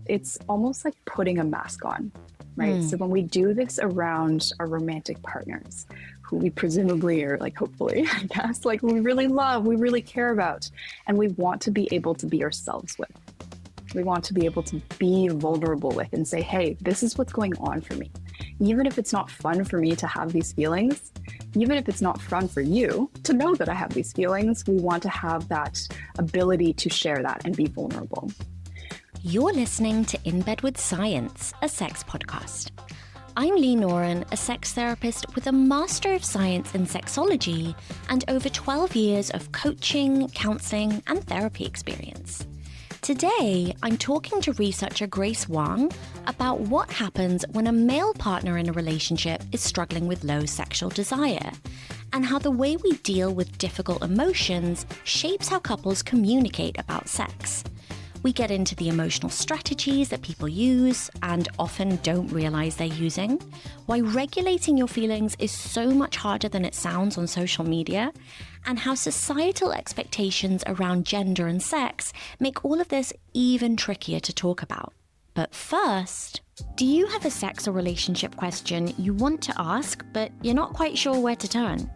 it's almost like putting a mask on, right? So when we do this around our romantic partners, who we presumably, or like hopefully, I guess, like we really love, we really care about, and we want to be able to be ourselves with. We want to be able to be vulnerable with and say, hey, this is what's going on for me. Even if it's not fun for me to have these feelings, even if it's not fun for you to know that I have these feelings, we want to have that ability to share that and be vulnerable. You're listening to In Bed with Science, a sex podcast. I'm Lee Noren, a sex therapist with a Master of Science in Sexology and over 12 years of coaching, counseling, and therapy experience. Today, I'm talking to researcher Grace Wang about what happens when a male partner in a relationship is struggling with low sexual desire, and how the way we deal with difficult emotions shapes how couples communicate about sex. We get into the emotional strategies that people use and often don't realize they're using, why regulating your feelings is so much harder than it sounds on social media, and how societal expectations around gender and sex make all of this even trickier to talk about. But first, do you have a sex or relationship question you want to ask, but you're not quite sure where to turn?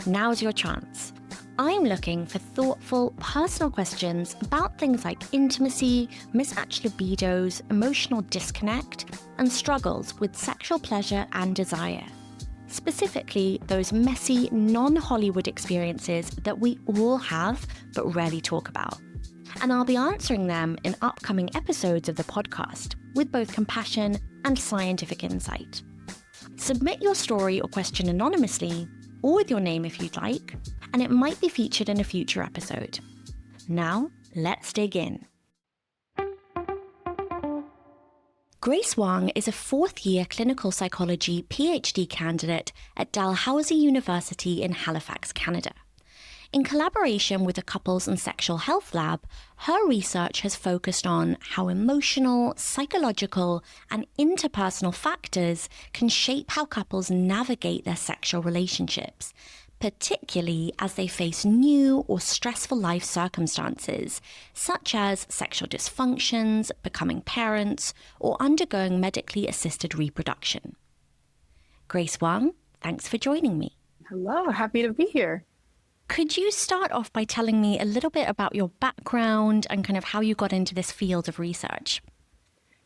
Now's your chance. I'm looking for thoughtful, personal questions about things like intimacy, mismatched libidos, emotional disconnect, and struggles with sexual pleasure and desire. Specifically, those messy, non-Hollywood experiences that we all have but rarely talk about. And I'll be answering them in upcoming episodes of the podcast with both compassion and scientific insight. Submit your story or question anonymously, or with your name if you'd like, and it might be featured in a future episode. Now, let's dig in. Grace Wang is a fourth-year clinical psychology PhD candidate at Dalhousie University in Halifax, Canada. In collaboration with a couples and sexual health lab, her research has focused on how emotional, psychological, and interpersonal factors can shape how couples navigate their sexual relationships, particularly as they face new or stressful life circumstances, such as sexual dysfunctions, becoming parents, or undergoing medically assisted reproduction. Grace Wang, thanks for joining me. Hello, happy to be here. Could you start off by telling me a little bit about your background and kind of how you got into this field of research?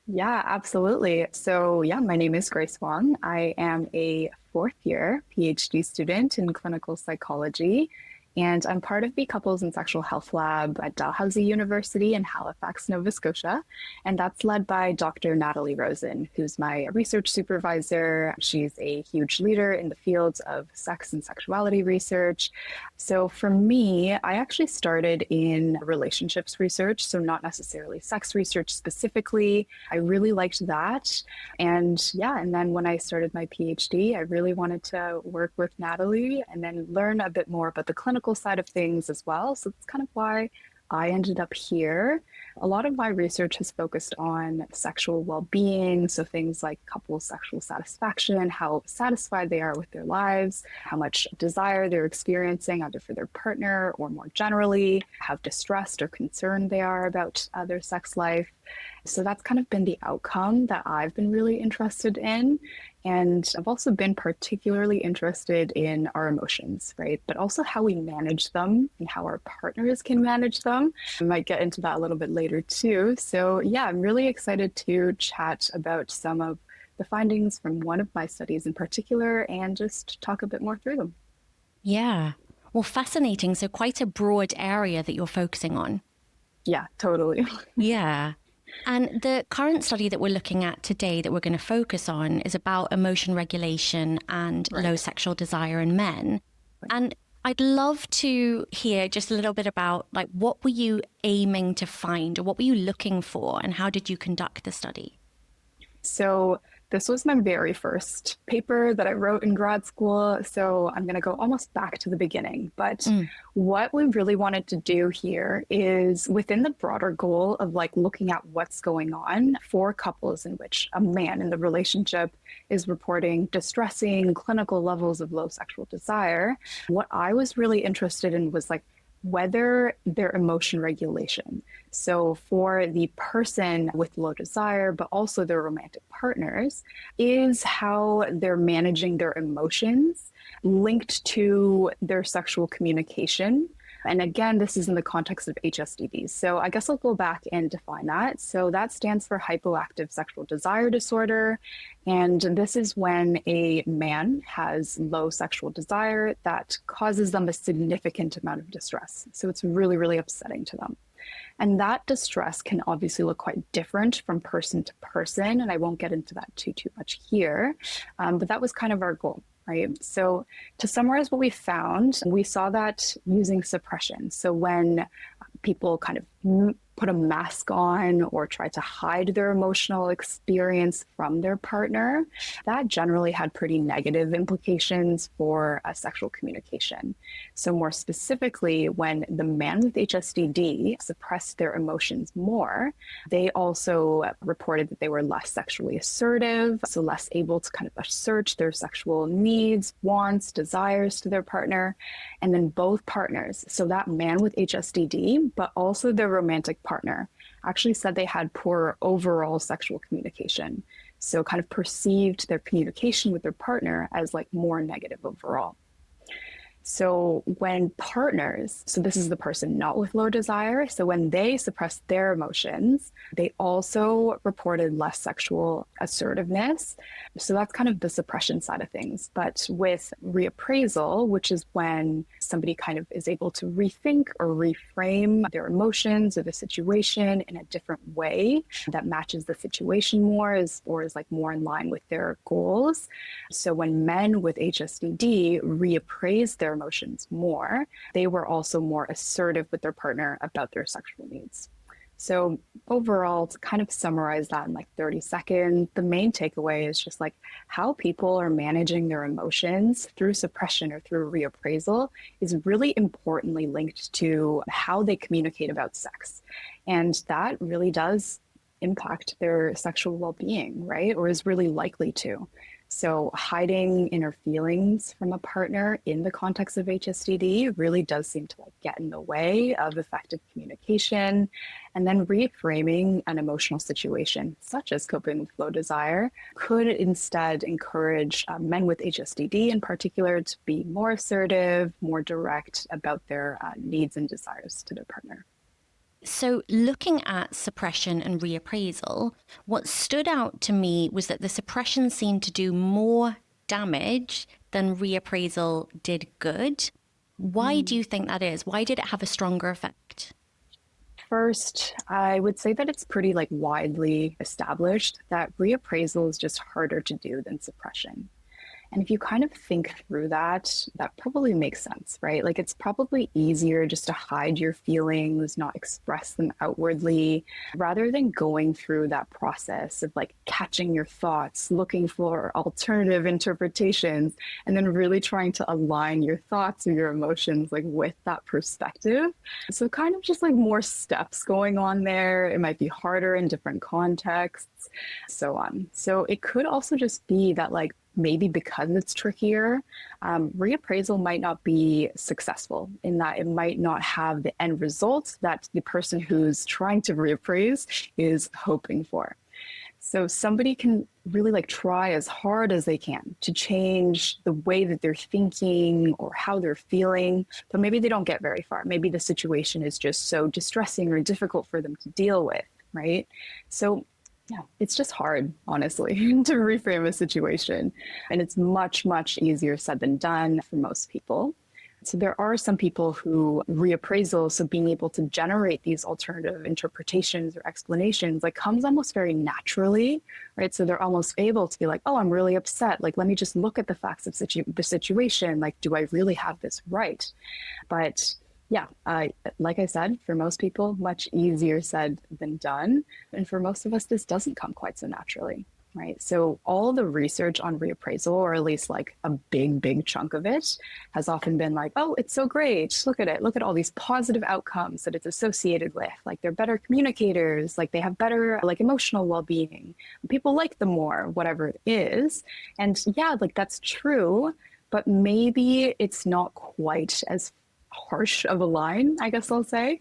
Yeah, absolutely. So my name is Grace Wang. I am a fourth-year PhD student in clinical psychology, and I'm part of the Couples and Sexual Health Lab at Dalhousie University in Halifax, Nova Scotia. And that's led by Dr. Natalie Rosen, who's my research supervisor. She's a huge leader in the fields of sex and sexuality research. So for me, I actually started in relationships research, so not necessarily sex research specifically. I really liked that. And then when I started my PhD, I really wanted to work with Natalie and then learn a bit more about the clinical side of things as well. So that's kind of why I ended up here. A lot of my research has focused on sexual well-being, so things like couples' sexual satisfaction, how satisfied they are with their lives, how much desire they're experiencing either for their partner or more generally, how distressed or concerned they are about their sex life. So that's kind of been the outcome that I've been really interested in. And I've also been particularly interested in our emotions, right? But also how we manage them and how our partners can manage them. I might get into that a little bit later too. So I'm really excited to chat about some of the findings from one of my studies in particular and just talk a bit more through them. Yeah. Well, fascinating. So quite a broad area that you're focusing on. Yeah, totally. Yeah. And the current study that we're looking at today that we're going to focus on is about emotion regulation and low sexual desire in men. And I'd love to hear just a little bit about what were you aiming to find, or what were you looking for, and how did you conduct the study? So this was my very first paper that I wrote in grad school. So I'm going to go almost back to the beginning. But what we really wanted to do here is within the broader goal of looking at what's going on for couples in which a man in the relationship is reporting distressing clinical levels of low sexual desire. What I was really interested in was whether their emotion regulation. So for the person with low desire, but also their romantic partners, is how they're managing their emotions linked to their sexual communication. And again, this is in the context of HSDD. So I guess I'll go back and define that. So that stands for hypoactive sexual desire disorder. And this is when a man has low sexual desire that causes them a significant amount of distress. So it's really, really upsetting to them. And that distress can obviously look quite different from person to person. And I won't get into that too much here. But that was kind of our goal. Right. So to summarize what we found, we saw that using suppression. So when people kind of put a mask on or try to hide their emotional experience from their partner, that generally had pretty negative implications for sexual communication. So more specifically, when the man with HSDD suppressed their emotions more, they also reported that they were less sexually assertive, so less able to kind of assert their sexual needs, wants, desires to their partner. And then both partners, so that man with HSDD, but also their romantic partner, actually said they had poor overall sexual communication. So kind of perceived their communication with their partner as like more negative overall. So when partners, so this is the person not with low desire, so when they suppressed their emotions, they also reported less sexual assertiveness. So that's kind of the suppression side of things. But with reappraisal, which is when somebody kind of is able to rethink or reframe their emotions or the situation in a different way that matches the situation more or is like more in line with their goals. So when men with HSDD reappraised their emotions more, they were also more assertive with their partner about their sexual needs. So overall, to kind of summarize that in like 30 seconds, the main takeaway is just like how people are managing their emotions through suppression or through reappraisal is really importantly linked to how they communicate about sex. And that really does impact their sexual well-being, right? Or is really likely to. So hiding inner feelings from a partner in the context of HSDD really does seem to like get in the way of effective communication. And then reframing an emotional situation, such as coping with low desire, could instead encourage men with HSDD in particular to be more assertive, more direct about their needs and desires to their partner. So, looking at suppression and reappraisal, what stood out to me was that the suppression seemed to do more damage than reappraisal did good. Why do you think that is? Why did it have a stronger effect? First, I would say that it's pretty like widely established that reappraisal is just harder to do than suppression. And if you kind of think through that, that probably makes sense, right? Like it's probably easier just to hide your feelings, not express them outwardly, rather than going through that process of like catching your thoughts, looking for alternative interpretations, and then really trying to align your thoughts or your emotions like with that perspective. So kind of just like more steps going on there. It might be harder in different contexts, so on. So it could also just be that like maybe because it's trickier, reappraisal might not be successful in that it might not have the end result that the person who's trying to reappraise is hoping for. So somebody can really like try as hard as they can to change the way that they're thinking or how they're feeling, but maybe they don't get very far. Maybe the situation is just so distressing or difficult for them to deal with, right? So yeah, it's just hard, honestly, to reframe a situation. And it's much, much easier said than done for most people. So there are some people who reappraisal, so being able to generate these alternative interpretations or explanations, like comes almost very naturally, right? So they're almost able to be like, oh, I'm really upset. Like, let me just look at the facts of the situation. Like, do I really have this right? But yeah, like I said, for most people, much easier said than done. And for most of us, this doesn't come quite so naturally, right? So all the research on reappraisal, or at least like a big chunk of it, has often been like, oh, it's so great. Look at it. Look at all these positive outcomes that it's associated with. Like they're better communicators, like they have better like emotional well-being. People like them more, whatever it is. And yeah, like that's true, but maybe it's not quite as harsh of a line, I guess I'll say,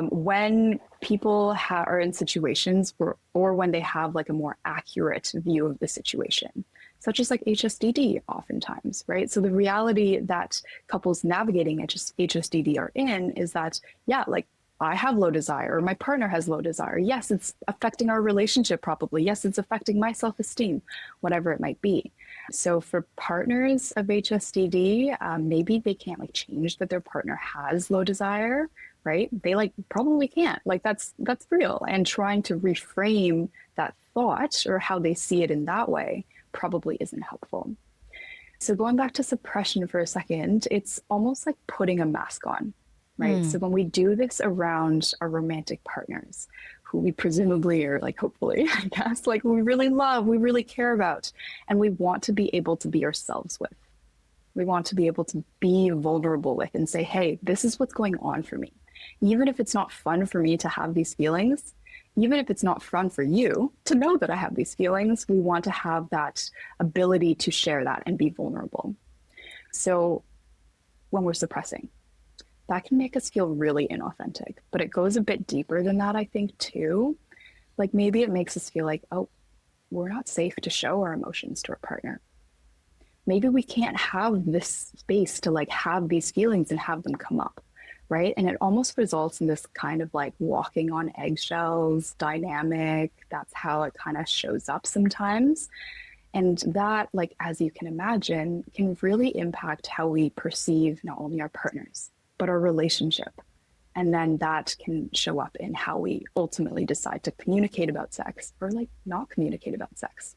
when people are in situations where, or when they have like a more accurate view of the situation, such as like HSDD oftentimes, right? So the reality that couples navigating HSDD are in is that, yeah, like I have low desire, or my partner has low desire. Yes, it's affecting our relationship probably. Yes, it's affecting my self-esteem, whatever it might be. So for partners of HSDD, maybe they can't like change that their partner has low desire, right? They like probably can't. Like that's real. And trying to reframe that thought or how they see it in that way probably isn't helpful. So going back to suppression for a second, it's almost like putting a mask on, right? So when we do this around our romantic partners, who we presumably or like hopefully, I guess, like we really love, we really care about, and we want to be able to be ourselves with. We want to be able to be vulnerable with and say, hey, this is what's going on for me. Even if it's not fun for me to have these feelings, even if it's not fun for you to know that I have these feelings, we want to have that ability to share that and be vulnerable. So when we're suppressing, that can make us feel really inauthentic, but it goes a bit deeper than that, I think, too. Like maybe it makes us feel like, oh, we're not safe to show our emotions to our partner. Maybe we can't have this space to like have these feelings and have them come up, right? And it almost results in this kind of like walking on eggshells dynamic. That's how it kind of shows up sometimes. And that, like, as you can imagine, can really impact how we perceive not only our partners, but our relationship. And then that can show up in how we ultimately decide to communicate about sex or like not communicate about sex.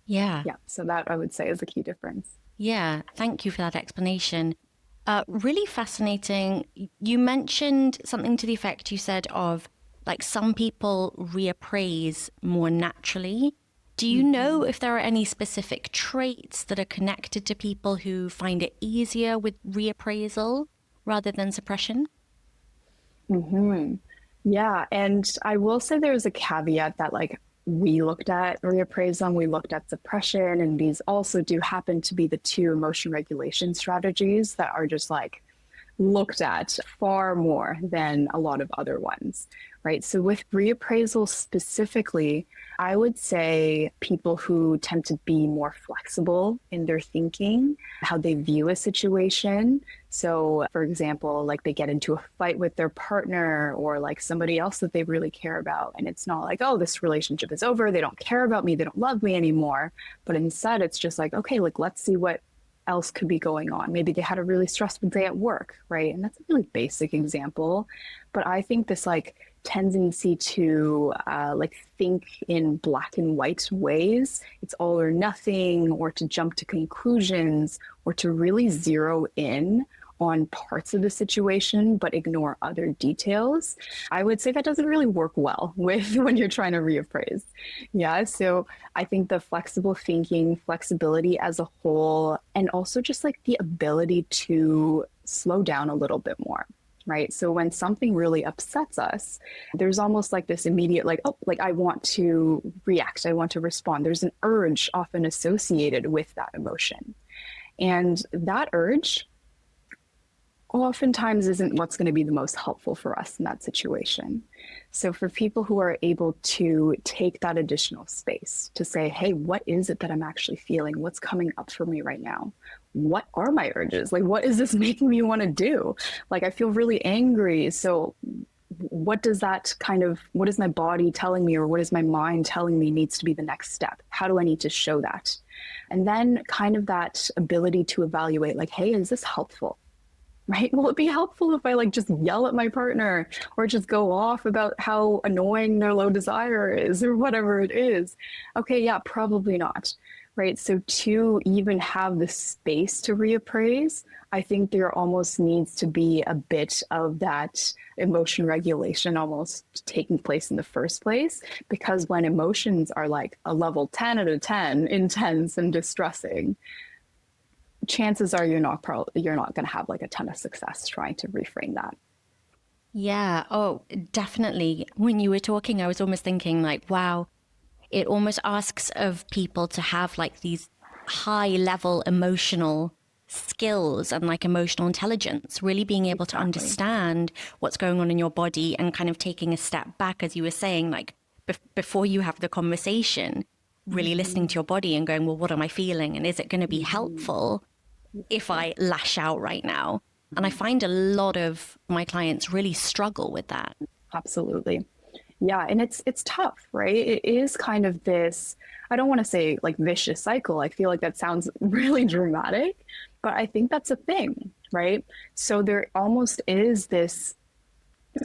Yeah. Yeah. So that I would say is a key difference. Yeah. Thank you for that explanation. Really fascinating. You mentioned something to the effect you said of like some people reappraise more naturally. Do you know if there are any specific traits that are connected to people who find it easier with reappraisal rather than suppression? Yeah. And I will say there's a caveat that like we looked at reappraisal, we looked at suppression, and these also do happen to be the two emotion regulation strategies that are just like looked at far more than a lot of other ones, right? So with reappraisal specifically, I would say people who tend to be more flexible in their thinking, how they view a situation. So for example, like they get into a fight with their partner or like somebody else that they really care about. And it's not like, oh, this relationship is over. They don't care about me. They don't love me anymore. But instead it's just like, okay, like let's see what else could be going on. Maybe they had a really stressful day at work, right? And that's a really basic example. But I think this like tendency to like think in black and white ways, it's all or nothing, or to jump to conclusions, or to really zero in on parts of the situation but ignore other details. I would say that doesn't really work well with when you're trying to reappraise. Yeah, so I think the flexible thinking, flexibility as a whole, and also just like the ability to slow down a little bit more. Right. So when something really upsets us, there's almost like this immediate, like, oh, like I want to react. I want to respond. There's an urge often associated with that emotion. And that urge oftentimes isn't what's going to be the most helpful for us in that situation. So for people who are able to take that additional space to say, hey, what is it that I'm actually feeling? What's coming up for me right now? What are my urges? Like, what is this making me want to do? Like, I feel really angry. So what does that kind of, what is my body telling me, or what is my mind telling me needs to be the next step? How do I need to show that? And then kind of that ability to evaluate, like, hey, is this helpful? Right? Will it be helpful if I like just yell at my partner or just go off about how annoying their low desire is or whatever it is? Okay, yeah, probably not. Right. So to even have the space to reappraise, I think there almost needs to be a bit of that emotion regulation almost taking place in the first place, because when emotions are like a level 10 out of 10, intense and distressing, chances are you're not going to have like a ton of success trying to reframe that. Yeah. Oh, definitely. When you were talking, I was almost thinking like, wow, it almost asks of people to have like these high level emotional skills and like emotional intelligence, really being able to understand what's going on in your body and kind of taking a step back, as you were saying, like before you have the conversation, really listening to your body and going, well, what am I feeling? And is it going to be helpful if I lash out right now? And I find a lot of my clients really struggle with that. Absolutely. Yeah, and it's tough, right? It is kind of this, I don't want to say like vicious cycle. I feel like that sounds really dramatic, but I think that's a thing, right? So there almost is this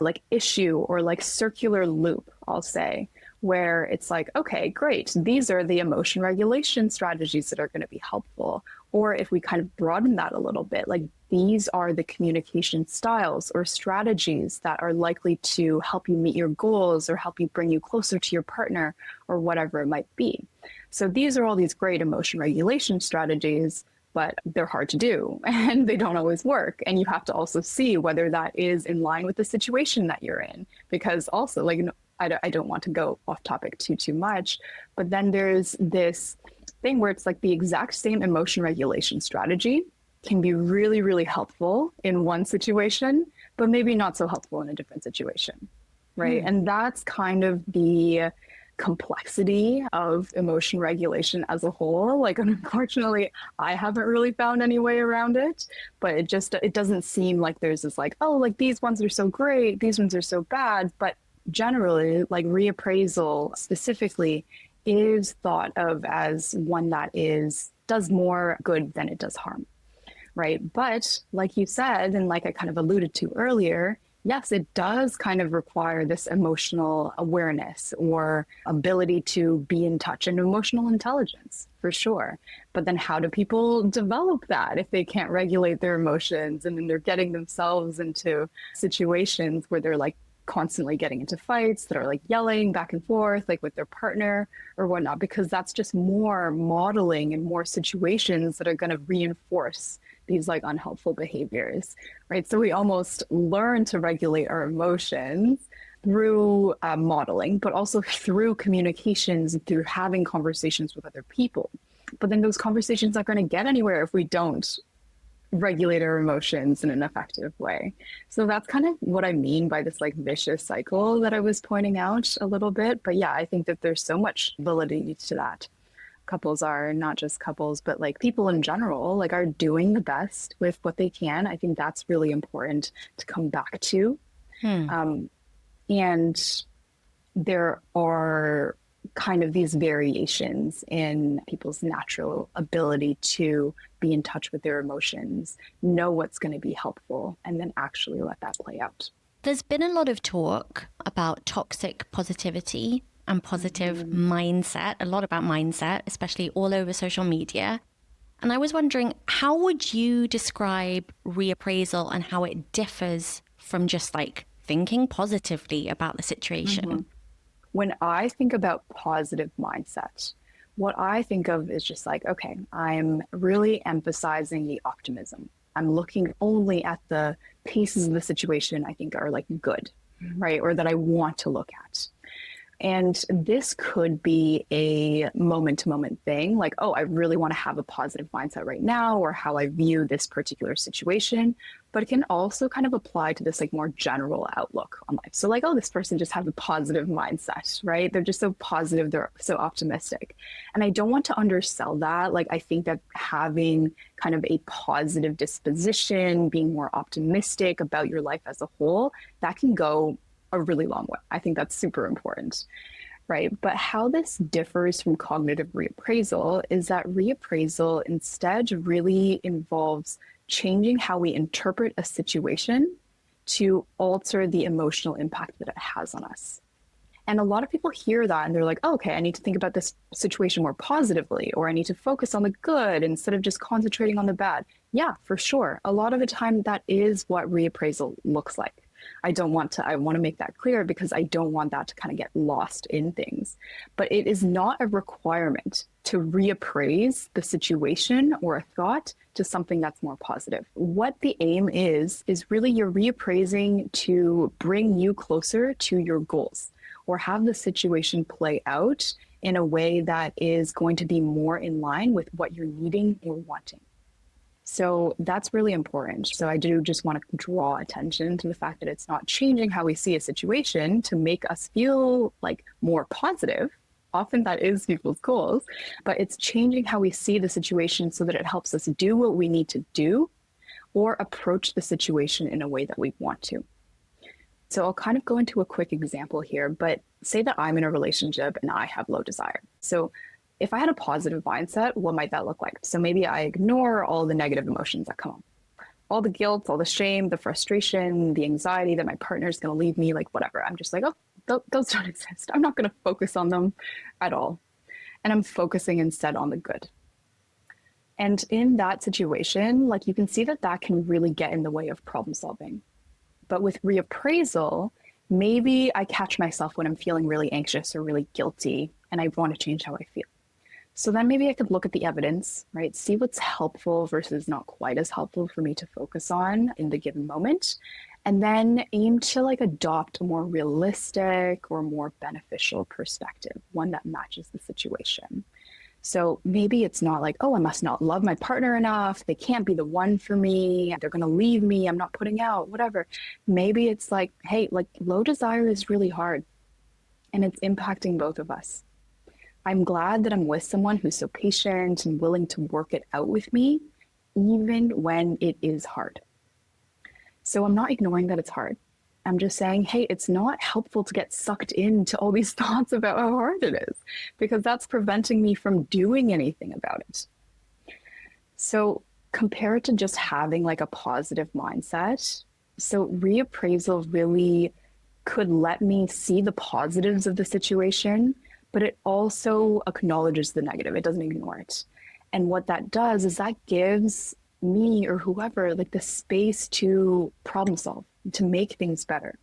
like issue or like circular loop, I'll say, where it's like, okay, great. These are the emotion regulation strategies that are going to be helpful. Or if we kind of broaden that a little bit, like these are the communication styles or strategies that are likely to help you meet your goals or help you bring you closer to your partner or whatever it might be. So these are all these great emotion regulation strategies, but they're hard to do and they don't always work. And you have to also see whether that is in line with the situation that you're in, because also like, I don't want to go off topic too much, but then there's this thing where it's like the exact same emotion regulation strategy can be really, really helpful in one situation, but maybe not so helpful in a different situation, right? And that's kind of the complexity of emotion regulation as a whole. Like, unfortunately, I haven't really found any way around it, but it doesn't seem like there's this like, oh, like these ones are so great, these ones are so bad. But generally, like reappraisal specifically is thought of as one that does more good than it does harm, right? But like you said, and like I kind of alluded to earlier, yes, it does kind of require this emotional awareness or ability to be in touch and emotional intelligence for sure. But then how do people develop that if they can't regulate their emotions and then they're getting themselves into situations where they're like constantly getting into fights that are like yelling back and forth, like with their partner or whatnot, because that's just more modeling and more situations that are going to reinforce these like unhelpful behaviors, right? So we almost learn to regulate our emotions through modeling, but also through communications, through having conversations with other people. But then those conversations aren't going to get anywhere if we don't regulate our emotions in an effective way. So that's kind of what I mean by this like vicious cycle that I was pointing out a little bit. But yeah, I think that there's so much validity to that. Couples are not just couples, but like people in general, like are doing the best with what they can. I think that's really important to come back to. And there are kind of these variations in people's natural ability to be in touch with their emotions, know what's going to be helpful, and then actually let that play out. There's been a lot of talk about toxic positivity and positive mindset, a lot about mindset, especially all over social media. And I was wondering, how would you describe reappraisal and how it differs from just like thinking positively about the situation? When I think about positive mindset, what I think of is just like, okay, I'm really emphasizing the optimism. I'm looking only at the pieces of the situation I think are like good, right? Or that I want to look at. And this could be a moment to moment thing, like, oh, I really want to have a positive mindset right now, or how I view this particular situation. But it can also kind of apply to this like more general outlook on life. So like, oh, this person just has a positive mindset, right? They're just so positive, they're so optimistic. And I don't want to undersell that. Like, I think that having kind of a positive disposition, being more optimistic about your life as a whole, that can go a really long way. I think that's super important, right? But how this differs from cognitive reappraisal is that reappraisal instead really involves changing how we interpret a situation to alter the emotional impact that it has on us. And a lot of people hear that and they're like, oh, okay, I need to think about this situation more positively, or I need to focus on the good instead of just concentrating on the bad. Yeah, for sure. A lot of the time that is what reappraisal looks like. I want to make that clear because I don't want that to kind of get lost in things. But it is not a requirement to reappraise the situation or a thought to something that's more positive. What the aim is really you're reappraising to bring you closer to your goals or have the situation play out in a way that is going to be more in line with what you're needing or wanting. So that's really important. So I do just want to draw attention to the fact that it's not changing how we see a situation to make us feel like more positive. Often that is people's goals, but it's changing how we see the situation so that it helps us do what we need to do or approach the situation in a way that we want to. So I'll kind of go into a quick example here, but say that I'm in a relationship and I have low desire. So if I had a positive mindset, what might that look like? So maybe I ignore all the negative emotions that come up, all the guilt, all the shame, the frustration, the anxiety that my partner is going to leave me, like whatever. I'm just like, oh, those don't exist. I'm not going to focus on them at all. And I'm focusing instead on the good. And in that situation, like you can see that that can really get in the way of problem solving. But with reappraisal, maybe I catch myself when I'm feeling really anxious or really guilty and I want to change how I feel. So then maybe I could look at the evidence, right? See what's helpful versus not quite as helpful for me to focus on in the given moment. And then aim to like adopt a more realistic or more beneficial perspective, one that matches the situation. So maybe it's not like, oh, I must not love my partner enough. They can't be the one for me. They're going to leave me. I'm not putting out, whatever. Maybe it's like, hey, like low desire is really hard and it's impacting both of us. I'm glad that I'm with someone who's so patient and willing to work it out with me, even when it is hard. So I'm not ignoring that it's hard. I'm just saying, hey, it's not helpful to get sucked into all these thoughts about how hard it is, because that's preventing me from doing anything about it. So compare it to just having like a positive mindset. So reappraisal really could let me see the positives of the situation, but it also acknowledges the negative. It doesn't ignore it. And what that does is that gives me or whoever like the space to problem solve, to make things better.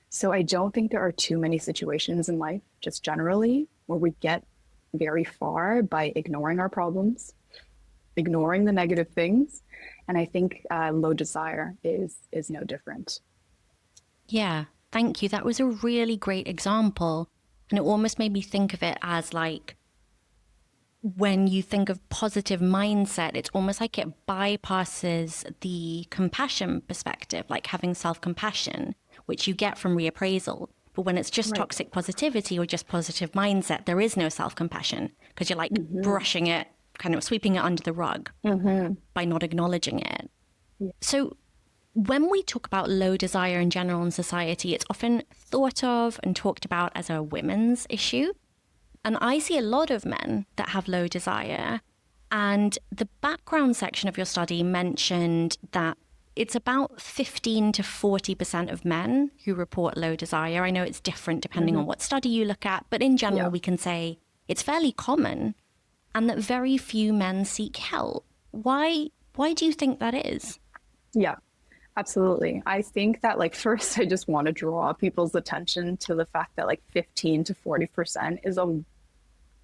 So I don't think there are too many situations in life, just generally, where we get very far by ignoring our problems, ignoring the negative things. And I think low desire is no different. Yeah, thank you. That was a really great example. And it almost made me think of it as like, when you think of positive mindset, it's almost like it bypasses the compassion perspective, like having self-compassion, which you get from reappraisal. But when it's just toxic positivity or just positive mindset, there is no self-compassion because you're like brushing it, kind of sweeping it under the rug by not acknowledging it. Yeah. So when we talk about low desire in general in society, it's often thought of and talked about as a women's issue. And I see a lot of men that have low desire. And the background section of your study mentioned that it's about 15 to 40% of men who report low desire. I know it's different depending on what study you look at, but in general, we can say it's fairly common and that very few men seek help. Why do you think that is? Yeah. Absolutely. I think that like first, I just want to draw people's attention to the fact that like 15 to 40% is a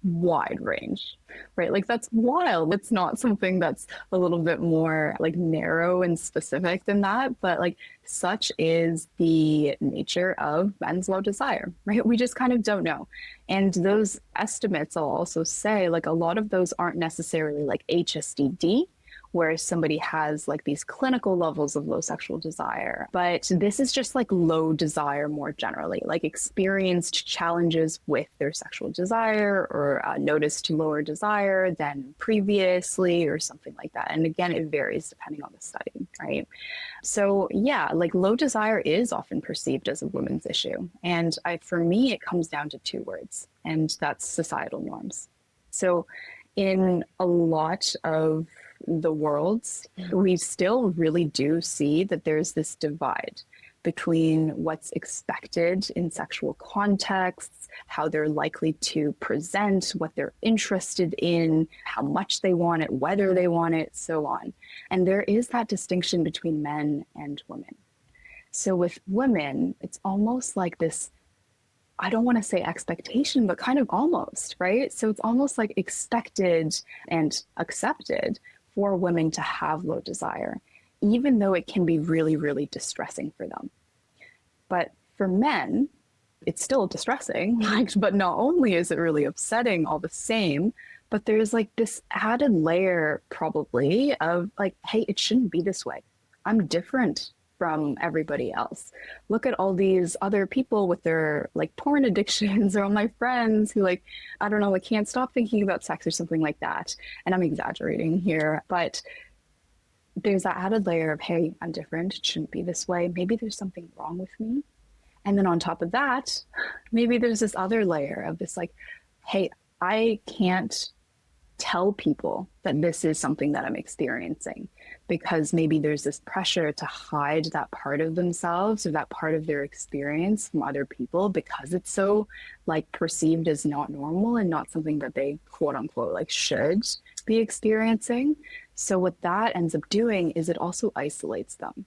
wide range, right? Like that's wild. It's not something that's a little bit more like narrow and specific than that, but like such is the nature of men's low desire, right? We just kind of don't know. And those estimates, I'll also say, like a lot of those aren't necessarily like HSDD, where somebody has like these clinical levels of low sexual desire. But this is just like low desire more generally, like experienced challenges with their sexual desire or noticed lower desire than previously or something like that. And again, it varies depending on the study, right? So yeah, like low desire is often perceived as a women's issue. And for me, it comes down to two words, and that's societal norms. So in a lot of the worlds, we still really do see that there's this divide between what's expected in sexual contexts, how they're likely to present, what they're interested in, how much they want it, whether they want it, so on. And there is that distinction between men and women. So with women, it's almost like this, I don't want to say expectation, but kind of almost, right? So it's almost like expected and accepted for women to have low desire, even though it can be really, really distressing for them. But for men, it's still distressing, but not only is it really upsetting all the same, But there's like this added layer probably of like, hey, it shouldn't be this way. I'm different from everybody else. Look at all these other people with their like porn addictions or all my friends who like, I don't know, like can't stop thinking about sex or something like that. And I'm exaggerating here, but there's that added layer of, hey, I'm different. It shouldn't be this way. Maybe there's something wrong with me. And then on top of that, maybe there's this other layer of this like, hey, I can't tell people that this is something that I'm experiencing because maybe there's this pressure to hide that part of themselves or that part of their experience from other people because it's so like perceived as not normal and not something that they quote unquote like should be experiencing. So what that ends up doing is it also isolates them.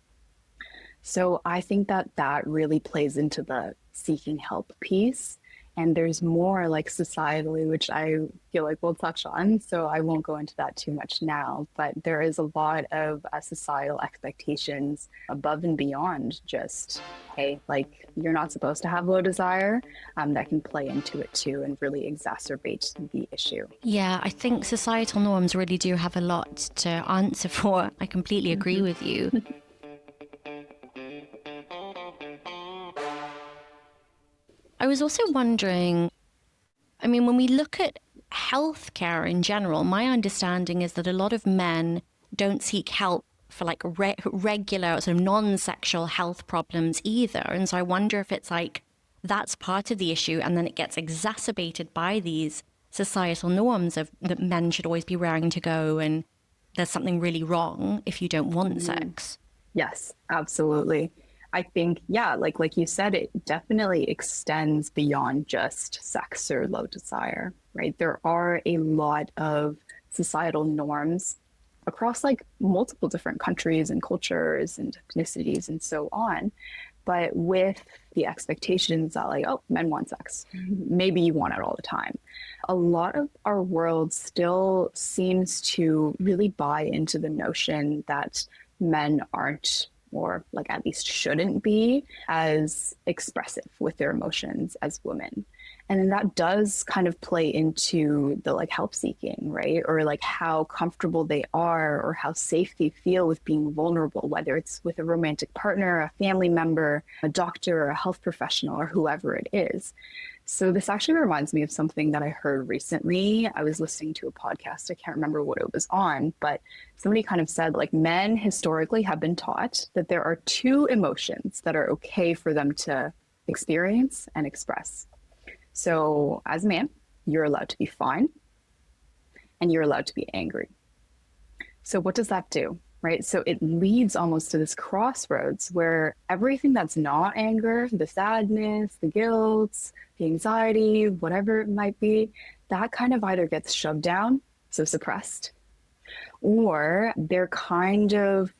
So I think that that really plays into the seeking help piece. And there's more like societally, which I feel like we'll touch on. So I won't go into that too much now. But there is a lot of societal expectations above and beyond just, hey, like you're not supposed to have low desire, that can play into it too and really exacerbate the issue. Yeah, I think societal norms really do have a lot to answer for. I completely agree with you. I was also wondering, I mean, when we look at healthcare in general, my understanding is that a lot of men don't seek help for like regular sort of non-sexual health problems either. And so I wonder if it's like that's part of the issue and then it gets exacerbated by these societal norms of that men should always be raring to go and there's something really wrong if you don't want sex. Yes, absolutely. I think, yeah, like you said, it definitely extends beyond just sex or low desire, right? There are a lot of societal norms across like multiple different countries and cultures and ethnicities and so on. But with the expectations that like, oh, men want sex, maybe you want it all the time. A lot of our world still seems to really buy into the notion that men aren't or like at least shouldn't be as expressive with their emotions as women. And then that does kind of play into the like help seeking, right? Or like how comfortable they are or how safe they feel with being vulnerable, whether it's with a romantic partner, a family member, a doctor, or a health professional, or whoever it is. So this actually reminds me of something that I heard recently. I was listening to a podcast. I can't remember what it was on, but somebody kind of said like men historically have been taught that there are two emotions that are okay for them to experience and express. So as a man, you're allowed to be fine and you're allowed to be angry. So what does that do? Right. So it leads almost to this crossroads where everything that's not anger, the sadness, the guilt, the anxiety, whatever it might be, that kind of either gets shoved down, so suppressed, or they're kind of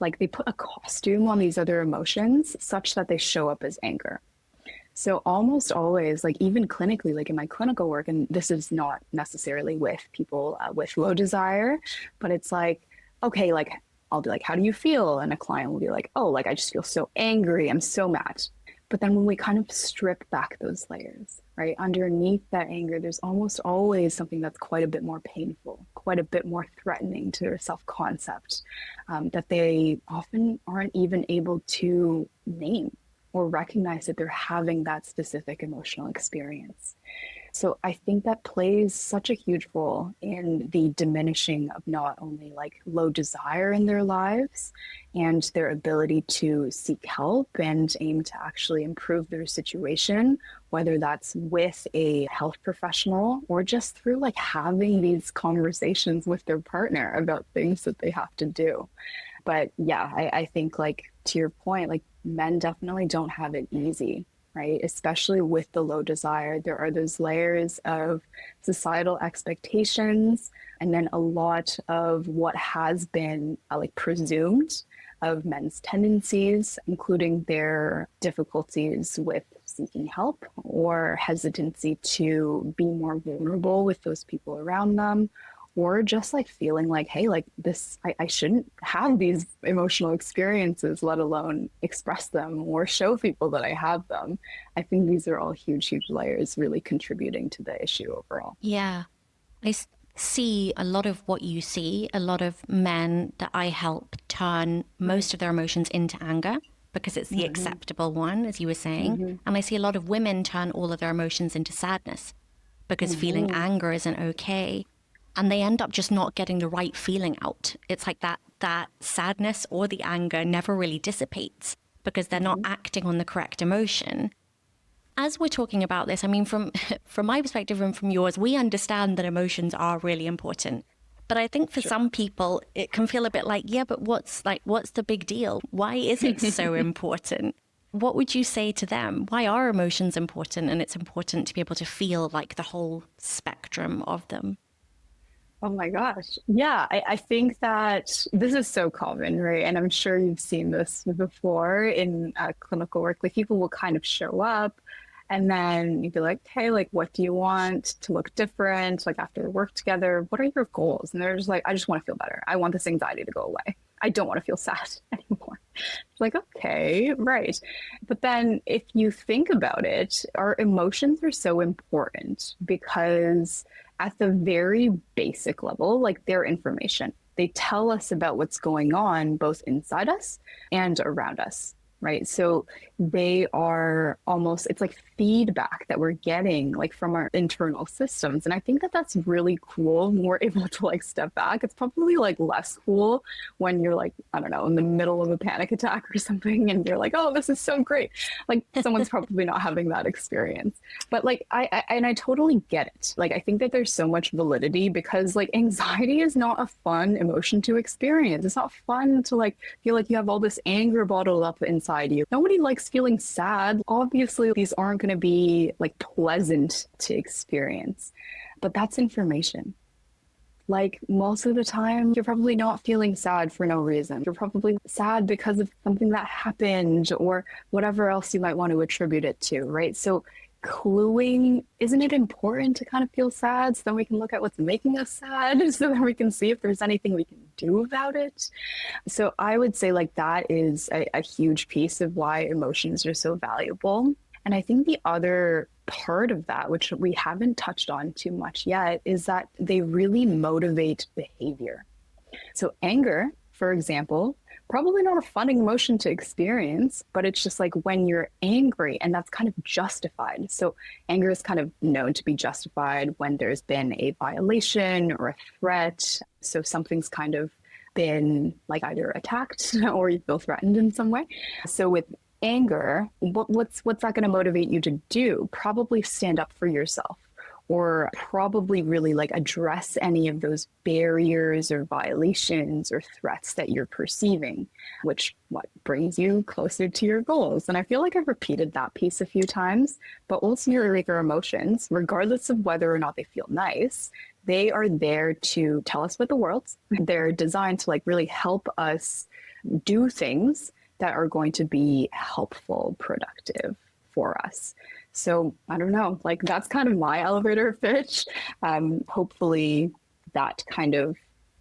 like they put a costume on these other emotions such that they show up as anger. So almost always, like even clinically, like in my clinical work, and this is not necessarily with people with low desire, but it's like, okay, like I'll be like, how do you feel? And a client will be like, oh, like I just feel so angry. I'm so mad. But then when we kind of strip back those layers, right, underneath that anger, there's almost always something that's quite a bit more painful, quite a bit more threatening to their self-concept that they often aren't even able to name or recognize that they're having that specific emotional experience. So I think that plays such a huge role in the diminishing of not only like low desire in their lives and their ability to seek help and aim to actually improve their situation, whether that's with a health professional or just through like having these conversations with their partner about things that they have to do. But yeah, I think like to your point, like men definitely don't have it easy, right? Especially with the low desire, there are those layers of societal expectations and then a lot of what has been like presumed of men's tendencies, including their difficulties with seeking help or hesitancy to be more vulnerable with those people around them, or just like feeling like, hey, like this, I shouldn't have these emotional experiences, let alone express them or show people that I have them. I think these are all huge, huge layers really contributing to the issue overall. Yeah. see a lot of what you see. A lot of men that I help turn most of their emotions into anger because it's the acceptable one, as you were saying. And I see a lot of women turn all of their emotions into sadness because feeling anger isn't okay. And they end up just not getting the right feeling out. It's like that sadness or the anger never really dissipates because they're not acting on the correct emotion. As we're talking about this, I mean, from my perspective and from yours, we understand that emotions are really important. But I think for some people, it can feel a bit like, yeah, but what's the big deal? Why is it so important? What would you say to them? Why are emotions important? And it's important to be able to feel like the whole spectrum of them. Oh my gosh. Yeah, I think that this is so common, right? And I'm sure you've seen this before in clinical work. Like people will kind of show up and then you'd be like, hey, like, what do you want to look different? Like after we work together, what are your goals? And they're just like, I just want to feel better. I want this anxiety to go away. I don't want to feel sad anymore. It's like, okay, right. But then if you think about it, our emotions are so important because at the very basic level, like they're information. They tell us about what's going on both inside us and around us, right? So they are almost, it's like feedback that we're getting like from our internal systems. And I think that that's really cool when we're able to like step back. It's probably like less cool when you're like, I don't know, in the middle of a panic attack or something and you're like, oh, this is so great. Like someone's probably not having that experience. But like I totally get it. Like I think that there's so much validity because like anxiety is not a fun emotion to experience. It's not fun to like feel like you have all this anger bottled up inside you. Nobody likes feeling sad. Obviously, these aren't going to be like pleasant to experience, but that's information. Like most of the time, you're probably not feeling sad for no reason. You're probably sad because of something that happened or whatever else you might want to attribute it to, right? So cluing, isn't it important to kind of feel sad so then we can look at what's making us sad so then we can see if there's anything we can do about it? So I would say like that is a huge piece of why emotions are so valuable. And I think the other part of that, which we haven't touched on too much yet, is that they really motivate behavior. So anger, for example, probably not a fun emotion to experience, but it's just like when you're angry and that's kind of justified. So anger is kind of known to be justified when there's been a violation or a threat. So something's kind of been like either attacked or you feel threatened in some way. So with anger, what's that going to motivate you to do? Probably stand up for yourself or probably really like address any of those barriers or violations or threats that you're perceiving, which what brings you closer to your goals. And I feel like I've repeated that piece a few times, but ultimately your emotions, regardless of whether or not they feel nice, they are there to tell us what the world's. They're designed to like really help us do things that are going to be helpful, productive for us. So I don't know, like that's kind of my elevator pitch. Hopefully that kind of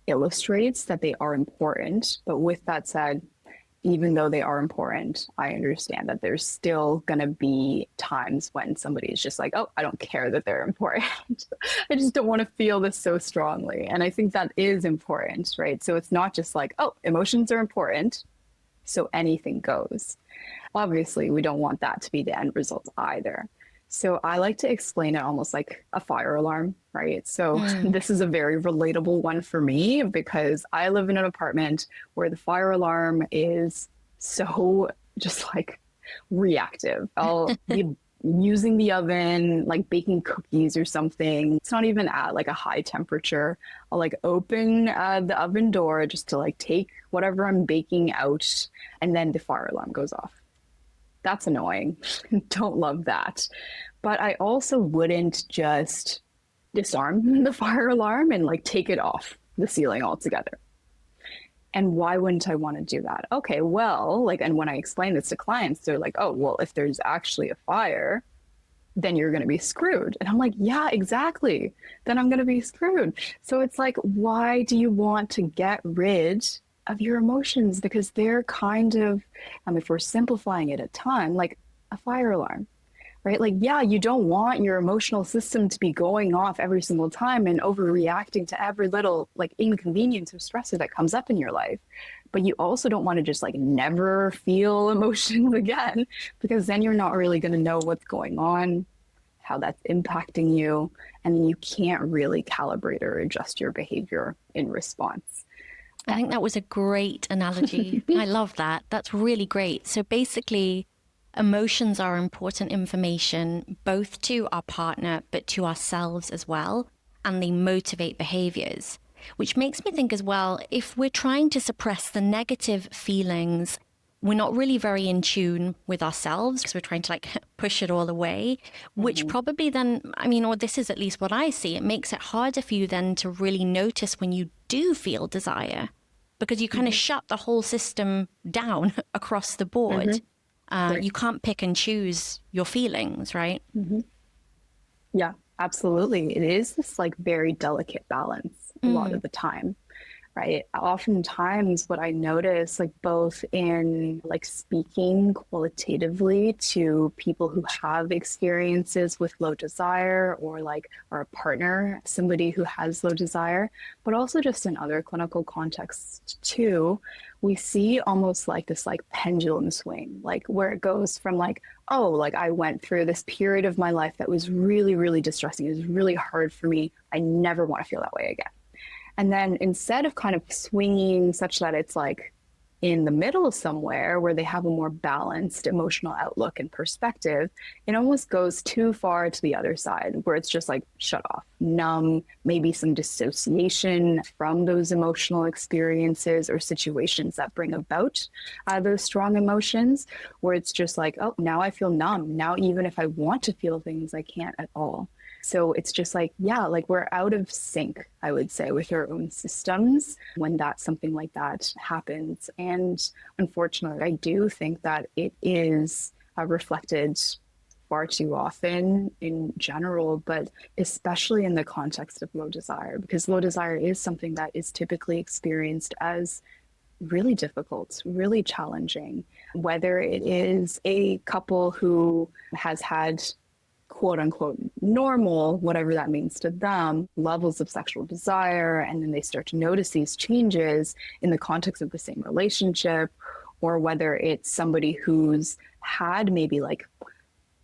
illustrates that they are important. But with that said, even though they are important, I understand that there's still going to be times when somebody is just like, oh, I don't care that they're important. I just don't want to feel this so strongly. And I think that is important, right? So it's not just like, oh, emotions are important, so anything goes. Obviously, we don't want that to be the end result either. So I like to explain it almost like a fire alarm, right? So this is a very relatable one for me because I live in an apartment where the fire alarm is so just like reactive. I'll be using the oven, like baking cookies or something. It's not even at like a high temperature. I'll like open the oven door just to like take whatever I'm baking out, and then the fire alarm goes off. That's annoying. Don't love that. But I also wouldn't just disarm the fire alarm and like take it off the ceiling altogether. And why wouldn't I want to do that? Okay, well, like, and when I explain this to clients, they're like, oh, well, if there's actually a fire, then you're going to be screwed. And I'm like, yeah, exactly. Then I'm going to be screwed. So it's like, why do you want to get rid of your emotions? Because they're kind of, if we're simplifying it a ton, like a fire alarm. right? Like, yeah, you don't want your emotional system to be going off every single time and overreacting to every little like inconvenience or stressor that comes up in your life. But you also don't want to just like never feel emotions again, because then you're not really going to know what's going on, how that's impacting you, and you can't really calibrate or adjust your behavior in response. I think that was a great analogy. I love that. That's really great. So basically, emotions are important information, both to our partner, but to ourselves as well. And they motivate behaviors, which makes me think as well, if we're trying to suppress the negative feelings, we're not really very in tune with ourselves because we're trying to like push it all away, which probably then, I mean, or this is at least what I see, it makes it harder for you then to really notice when you do feel desire because you kind of shut the whole system down across the board. Right. You can't pick and choose your feelings, right? Yeah, absolutely. It is this like very delicate balance a lot of the time, right? Oftentimes, what I notice, like both in like speaking qualitatively to people who have experiences with low desire or like or a partner, somebody who has low desire, but also just in other clinical contexts too, we see almost like this like pendulum swing, like where it goes from like, oh, like I went through this period of my life that was really, really distressing. It was really hard for me. I never want to feel that way again. And then instead of kind of swinging such that it's like in the middle somewhere where they have a more balanced emotional outlook and perspective, it almost goes too far to the other side where it's just like shut off, numb, maybe some dissociation from those emotional experiences or situations that bring about those strong emotions, where it's just like, oh, now I feel numb. Now, even if I want to feel things, I can't at all. So it's just like, yeah, like we're out of sync, I would say, with our own systems when something like that happens. And unfortunately, I do think that it is reflected far too often in general, but especially in the context of low desire, because low desire is something that is typically experienced as really difficult, really challenging, whether it is a couple who has had quote unquote normal, whatever that means to them, levels of sexual desire, and then they start to notice these changes in the context of the same relationship, or whether it's somebody who's had maybe like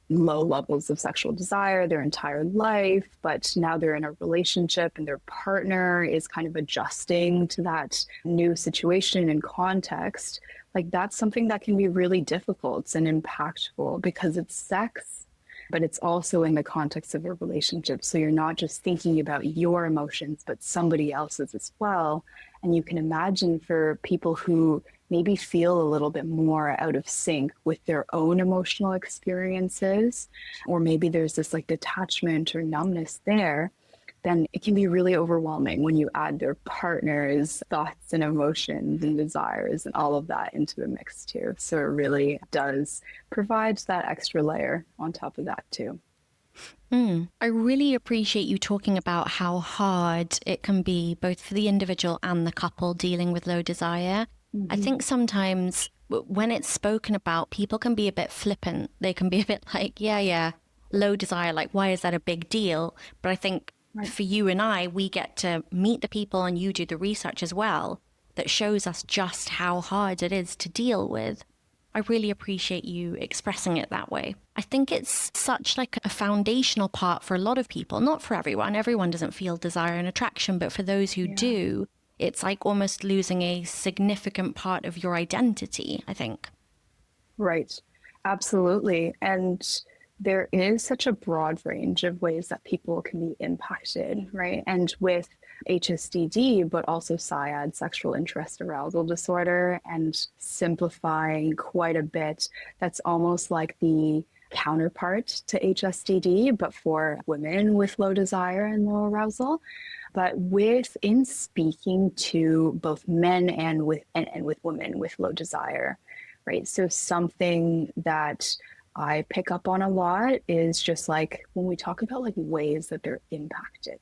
low levels of sexual desire their entire life, but now they're in a relationship and their partner is kind of adjusting to that new situation and context. Like that's something that can be really difficult and impactful because it's sex, but it's also in the context of a relationship. So you're not just thinking about your emotions, but somebody else's as well. And you can imagine for people who maybe feel a little bit more out of sync with their own emotional experiences, or maybe there's this like detachment or numbness there, then it can be really overwhelming when you add their partner's thoughts and emotions and desires and all of that into the mix too. So it really does provide that extra layer on top of that too. I really appreciate you talking about how hard it can be both for the individual and the couple dealing with low desire. I think sometimes when it's spoken about, people can be a bit flippant. They can be a bit like, yeah, low desire, like, why is that a big deal? But I think for you and I, we get to meet the people and you do the research as well that shows us just how hard it is to deal with. I really appreciate you expressing it that way. I think it's such like a foundational part for a lot of people, not for everyone. Everyone doesn't feel desire and attraction, but for those who do, it's like almost losing a significant part of your identity, I think. Right. Absolutely. And there is such a broad range of ways that people can be impacted, right? And with HSDD, but also SIAD, sexual interest arousal disorder, and simplifying quite a bit, that's almost like the counterpart to HSDD, but for women with low desire and low arousal. But in speaking to both men and with women with low desire, right? So something that I pick up on a lot is just like when we talk about like ways that they're impacted,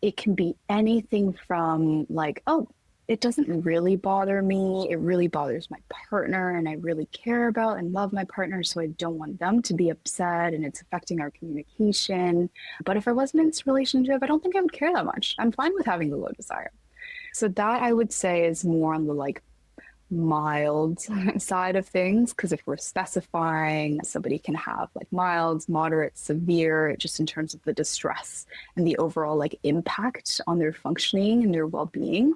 it can be anything from like, oh, it doesn't really bother me. It really bothers my partner, and I really care about and love my partner. So I don't want them to be upset, and it's affecting our communication. But if I wasn't in this relationship, I don't think I would care that much. I'm fine with having the low desire. So that I would say is more on the like mild side of things, because if we're specifying, somebody can have like mild, moderate, severe, just in terms of the distress and the overall like impact on their functioning and their well-being.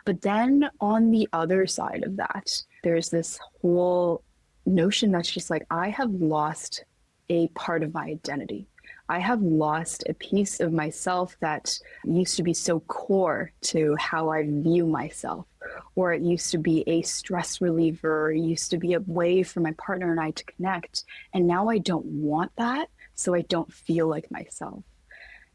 But then on the other side of that, there's this whole notion that's just like, I have lost a part of my identity. I have lost a piece of myself that used to be so core to how I view myself, or it used to be a stress reliever, or it used to be a way for my partner and I to connect. And now I don't want that, so I don't feel like myself.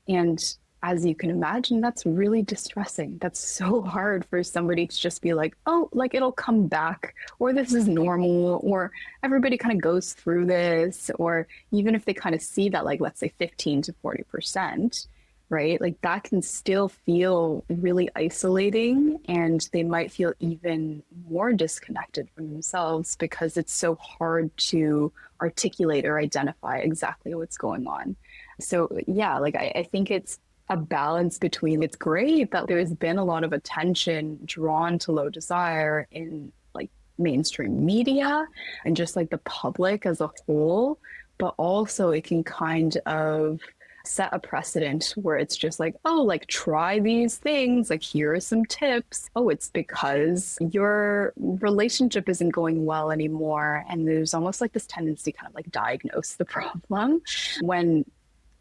And as you can imagine, that's really distressing. That's so hard for somebody to just be like, oh, like it'll come back, or this is normal, or everybody kind of goes through this, or even if they kind of see that, like, let's say 15 to 40%, right? Like that can still feel really isolating, and they might feel even more disconnected from themselves because it's so hard to articulate or identify exactly what's going on. So yeah, like I think it's a balance between, it's great that there's been a lot of attention drawn to low desire in like mainstream media and just like the public as a whole, but also it can kind of set a precedent where it's just like, oh, like try these things, like here are some tips. Oh, it's because your relationship isn't going well anymore. And there's almost like this tendency to kind of like diagnose the problem when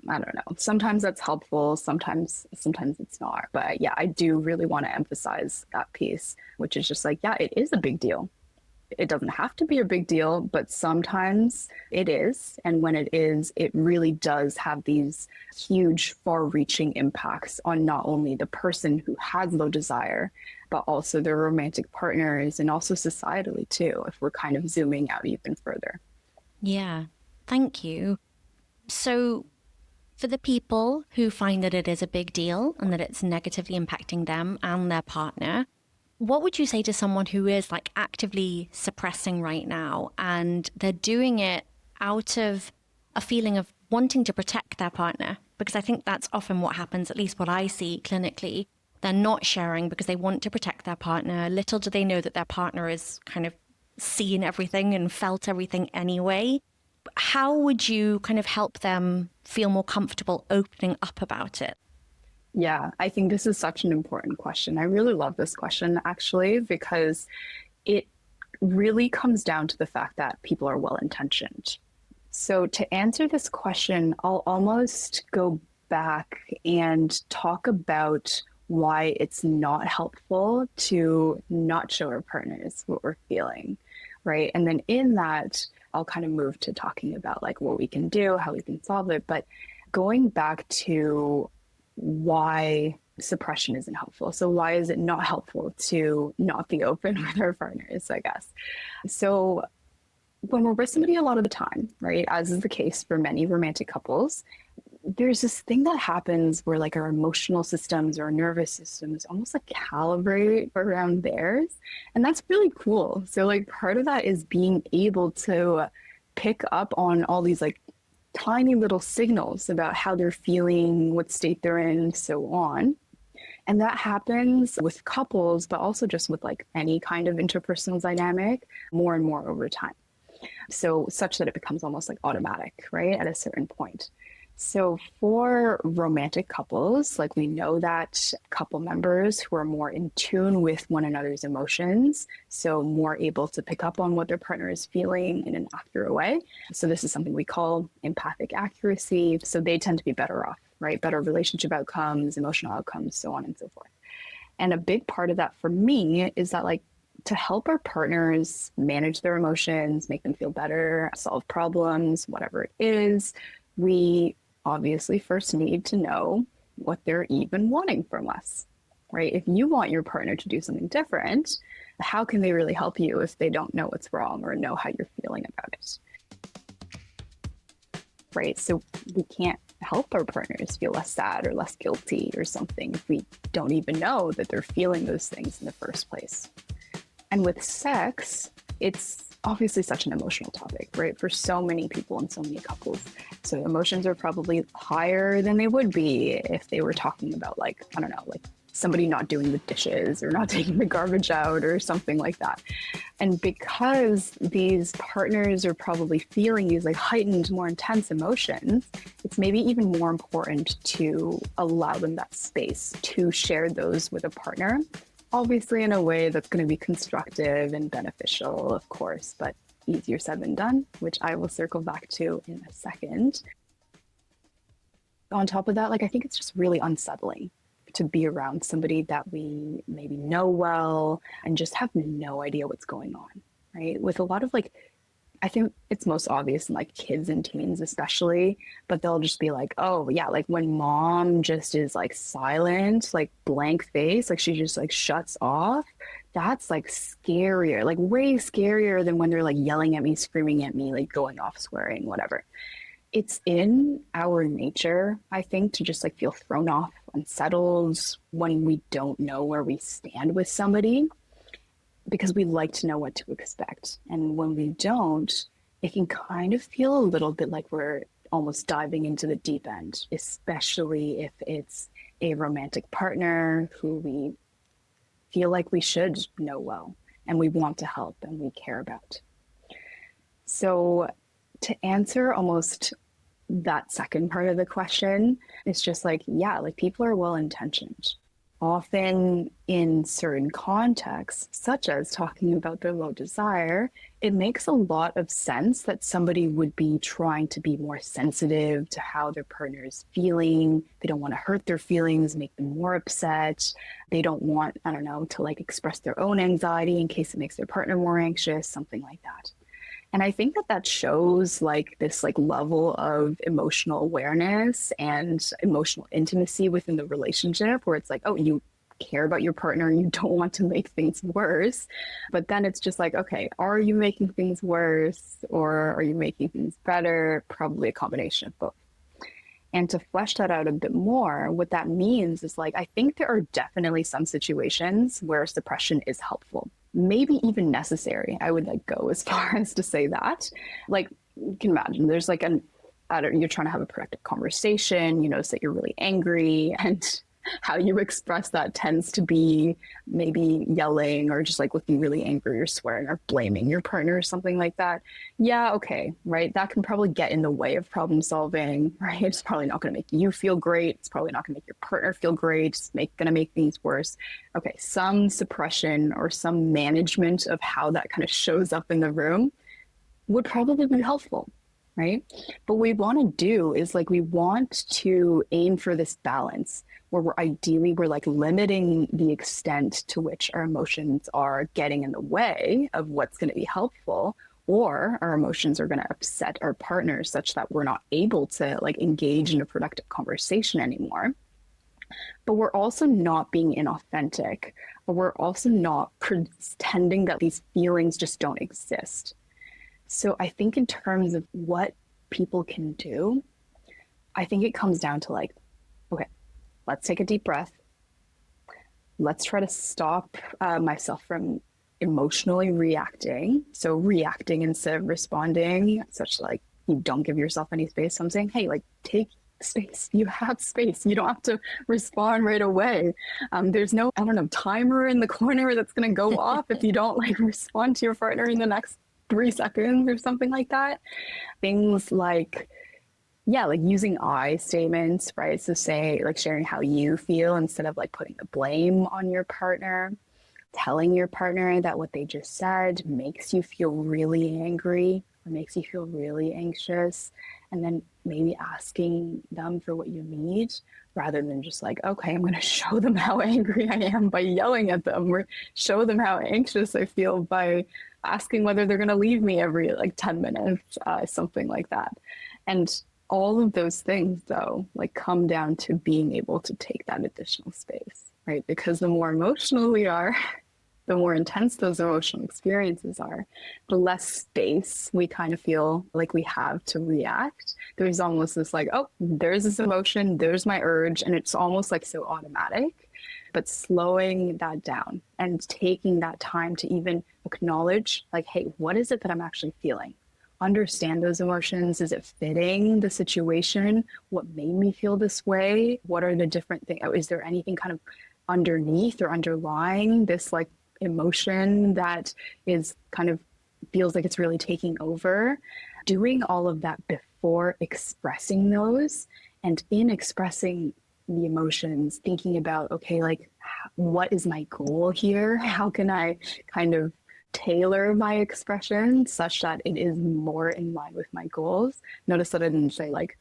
I don't know. Sometimes that's helpful. Sometimes it's not. But yeah, I do really want to emphasize that piece, which is just like, yeah, it is a big deal. It doesn't have to be a big deal, but sometimes it is. And when it is, it really does have these huge, far-reaching impacts on not only the person who has low desire, but also their romantic partners and also societally too, if we're kind of zooming out even further. Yeah, thank you. So for the people who find that it is a big deal and that it's negatively impacting them and their partner, what would you say to someone who is like actively suppressing right now and they're doing it out of a feeling of wanting to protect their partner? Because I think that's often what happens, at least what I see clinically. They're not sharing because they want to protect their partner. Little do they know that their partner is kind of seen everything and felt everything anyway. How would you kind of help them feel more comfortable opening up about it? Yeah, I think this is such an important question. I really love this question, actually, because it really comes down to the fact that people are well-intentioned. So to answer this question, I'll almost go back and talk about why it's not helpful to not show our partners what we're feeling, right? And then in that, I'll kind of move to talking about like what we can do, how we can solve it. But going back to why suppression isn't helpful. So why is it not helpful to not be open with our partners, I guess? So when we're with somebody a lot of the time, right, as is the case for many romantic couples, there's this thing that happens where like our emotional systems or nervous systems almost like calibrate around theirs. And that's really cool. So like part of that is being able to pick up on all these like tiny little signals about how they're feeling, what state they're in, so on. And that happens with couples, but also just with like any kind of interpersonal dynamic more and more over time. So such that it becomes almost like automatic, right, at a certain point. So for romantic couples, like we know that couple members who are more in tune with one another's emotions, so more able to pick up on what their partner is feeling in an accurate way. So this is something we call empathic accuracy. So they tend to be better off, right? Better relationship outcomes, emotional outcomes, so on and so forth. And a big part of that for me is that like to help our partners manage their emotions, make them feel better, solve problems, whatever it is, we obviously first need to know what they're even wanting from us, right? If you want your partner to do something different, how can they really help you if they don't know what's wrong or know how you're feeling about it? Right? So we can't help our partners feel less sad or less guilty or something if we don't even know that they're feeling those things in the first place. And with sex, it's obviously such an emotional topic, right? For so many people and so many couples. So emotions are probably higher than they would be if they were talking about, like, I don't know, like somebody not doing the dishes or not taking the garbage out or something like that. And because these partners are probably feeling these like heightened, more intense emotions, it's maybe even more important to allow them that space to share those with a partner. Obviously, in a way that's going to be constructive and beneficial, of course, but easier said than done, which I will circle back to in a second. On top of that, like, I think it's just really unsettling to be around somebody that we maybe know well and just have no idea what's going on, right? With a lot of like, I think it's most obvious in like kids and teens especially, but they'll just be like, oh yeah, like when mom just is like silent, like blank face, like she just like shuts off, that's like scarier, like way scarier than when they're like yelling at me, screaming at me, like going off swearing, whatever. It's in our nature, I think, to just like feel thrown off, unsettled when we don't know where we stand with somebody, because we like to know what to expect. And when we don't, it can kind of feel a little bit like we're almost diving into the deep end, especially if it's a romantic partner who we feel like we should know well and we want to help and we care about. So to answer almost that second part of the question, it's just like, yeah, like people are well intentioned. Often in certain contexts, such as talking about their low desire, it makes a lot of sense that somebody would be trying to be more sensitive to how their partner is feeling. They don't want to hurt their feelings, make them more upset. They don't want, I don't know, to like express their own anxiety in case it makes their partner more anxious, something like that. And I think that that shows like this like level of emotional awareness and emotional intimacy within the relationship where it's like, oh, you care about your partner and you don't want to make things worse. But then it's just like, okay, are you making things worse or are you making things better? Probably a combination of both. And to flesh that out a bit more, what that means is like, I think there are definitely some situations where suppression is helpful, maybe even necessary. I would like go as far as to say that. Like, you can imagine there's like you're trying to have a productive conversation, you notice that you're really angry, and how you express that tends to be maybe yelling or just like looking really angry or swearing or blaming your partner or something like that. Yeah, okay, right? That can probably get in the way of problem solving, right? It's probably not going to make you feel great. It's probably not going to make your partner feel great. It's going to make things worse. Okay, some suppression or some management of how that kind of shows up in the room would probably be helpful, right? But what we want to do is like we want to aim for this balance where we're like limiting the extent to which our emotions are getting in the way of what's going to be helpful, or our emotions are going to upset our partners such that we're not able to like engage in a productive conversation anymore. But we're also not being inauthentic, or we're also not pretending that these feelings just don't exist. So I think in terms of what people can do, I think it comes down to like, okay, let's take a deep breath. Let's try to stop myself from emotionally reacting. So reacting instead of responding, such like you don't give yourself any space. So I'm saying, hey, like take space. You have space. You don't have to respond right away. There's no, I don't know, timer in the corner that's going to go off if you don't like respond to your partner in the next 3 seconds or something like that. Things like, yeah, like using I statements, right? So say like sharing how you feel instead of like putting the blame on your partner, telling your partner that what they just said makes you feel really angry or makes you feel really anxious, and then maybe asking them for what you need rather than just like, okay, I'm going to show them how angry I am by yelling at them, or show them how anxious I feel by asking whether they're going to leave me every like 10 minutes, something like that. And all of those things, though, like come down to being able to take that additional space, right? Because the more emotional we are, the more intense those emotional experiences are, the less space we kind of feel like we have to react. There's almost this like, oh, there's this emotion, there's my urge, and it's almost like so automatic. But slowing that down and taking that time to even acknowledge, like, hey, what is it that I'm actually feeling? Understand those emotions. Is it fitting the situation? What made me feel this way? What are the different things? Is there anything kind of underneath or underlying this like emotion that is kind of feels like it's really taking over? Doing all of that before expressing those, and in expressing the emotions, thinking about, okay, like, what is my goal here? How can I kind of tailor my expression such that it is more in line with my goals? Notice that I didn't say like,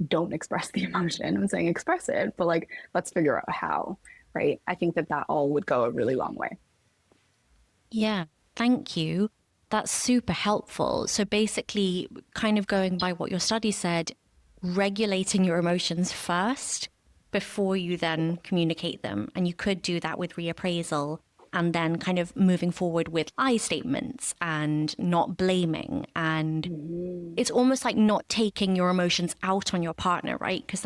don't express the emotion. I'm saying express it, but like, let's figure out how, right? I think that that all would go a really long way. Yeah, thank you. That's super helpful. So basically, kind of going by what your study said, regulating your emotions first before you then communicate them. And you could do that with reappraisal and then kind of moving forward with I statements and not blaming. And it's almost like not taking your emotions out on your partner, right? Because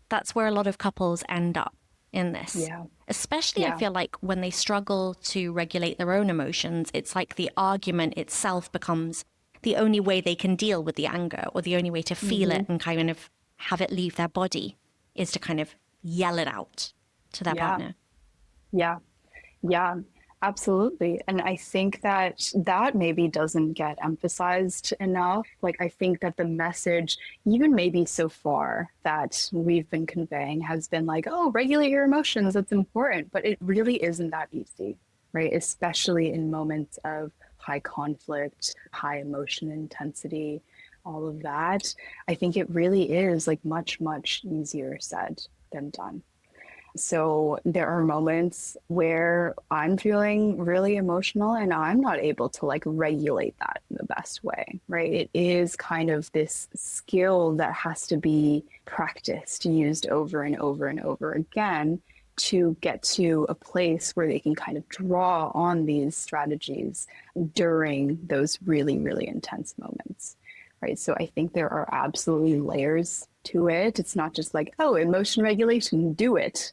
that's where a lot of couples end up in this. Yeah. Especially, I feel like when they struggle to regulate their own emotions, it's like the argument itself becomes the only way they can deal with the anger, or the only way to feel it and kind of have it leave their body is to kind of yell it out to their partner. Yeah. Yeah, absolutely. And I think that that maybe doesn't get emphasized enough. Like, I think that the message, even maybe so far that we've been conveying, has been like, oh, regulate your emotions. That's important. But it really isn't that easy, right? Especially in moments of high conflict, high emotion intensity, all of that. I think it really is like much, much easier said than done. So there are moments where I'm feeling really emotional and I'm not able to like regulate that in the best way, right? It is kind of this skill that has to be practiced, used over and over and over again to get to a place where they can kind of draw on these strategies during those really, really intense moments, right? So I think there are absolutely layers to it. It's not just like, oh, emotion regulation, do it.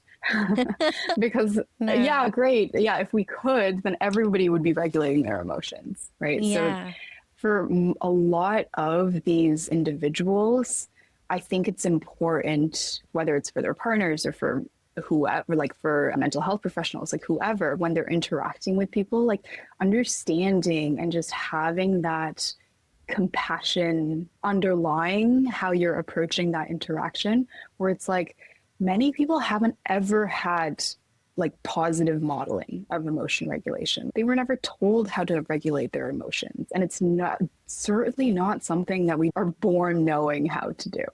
Because yeah, great. Yeah, if we could, then everybody would be regulating their emotions, right? Yeah. So for a lot of these individuals, I think it's important, whether it's for their partners or for whoever, like for mental health professionals, like whoever, when they're interacting with people, like understanding and just having that compassion underlying how you're approaching that interaction, where it's like, many people haven't ever had like positive modeling of emotion regulation. They were never told how to regulate their emotions. And it's not certainly not something that we are born knowing how to do.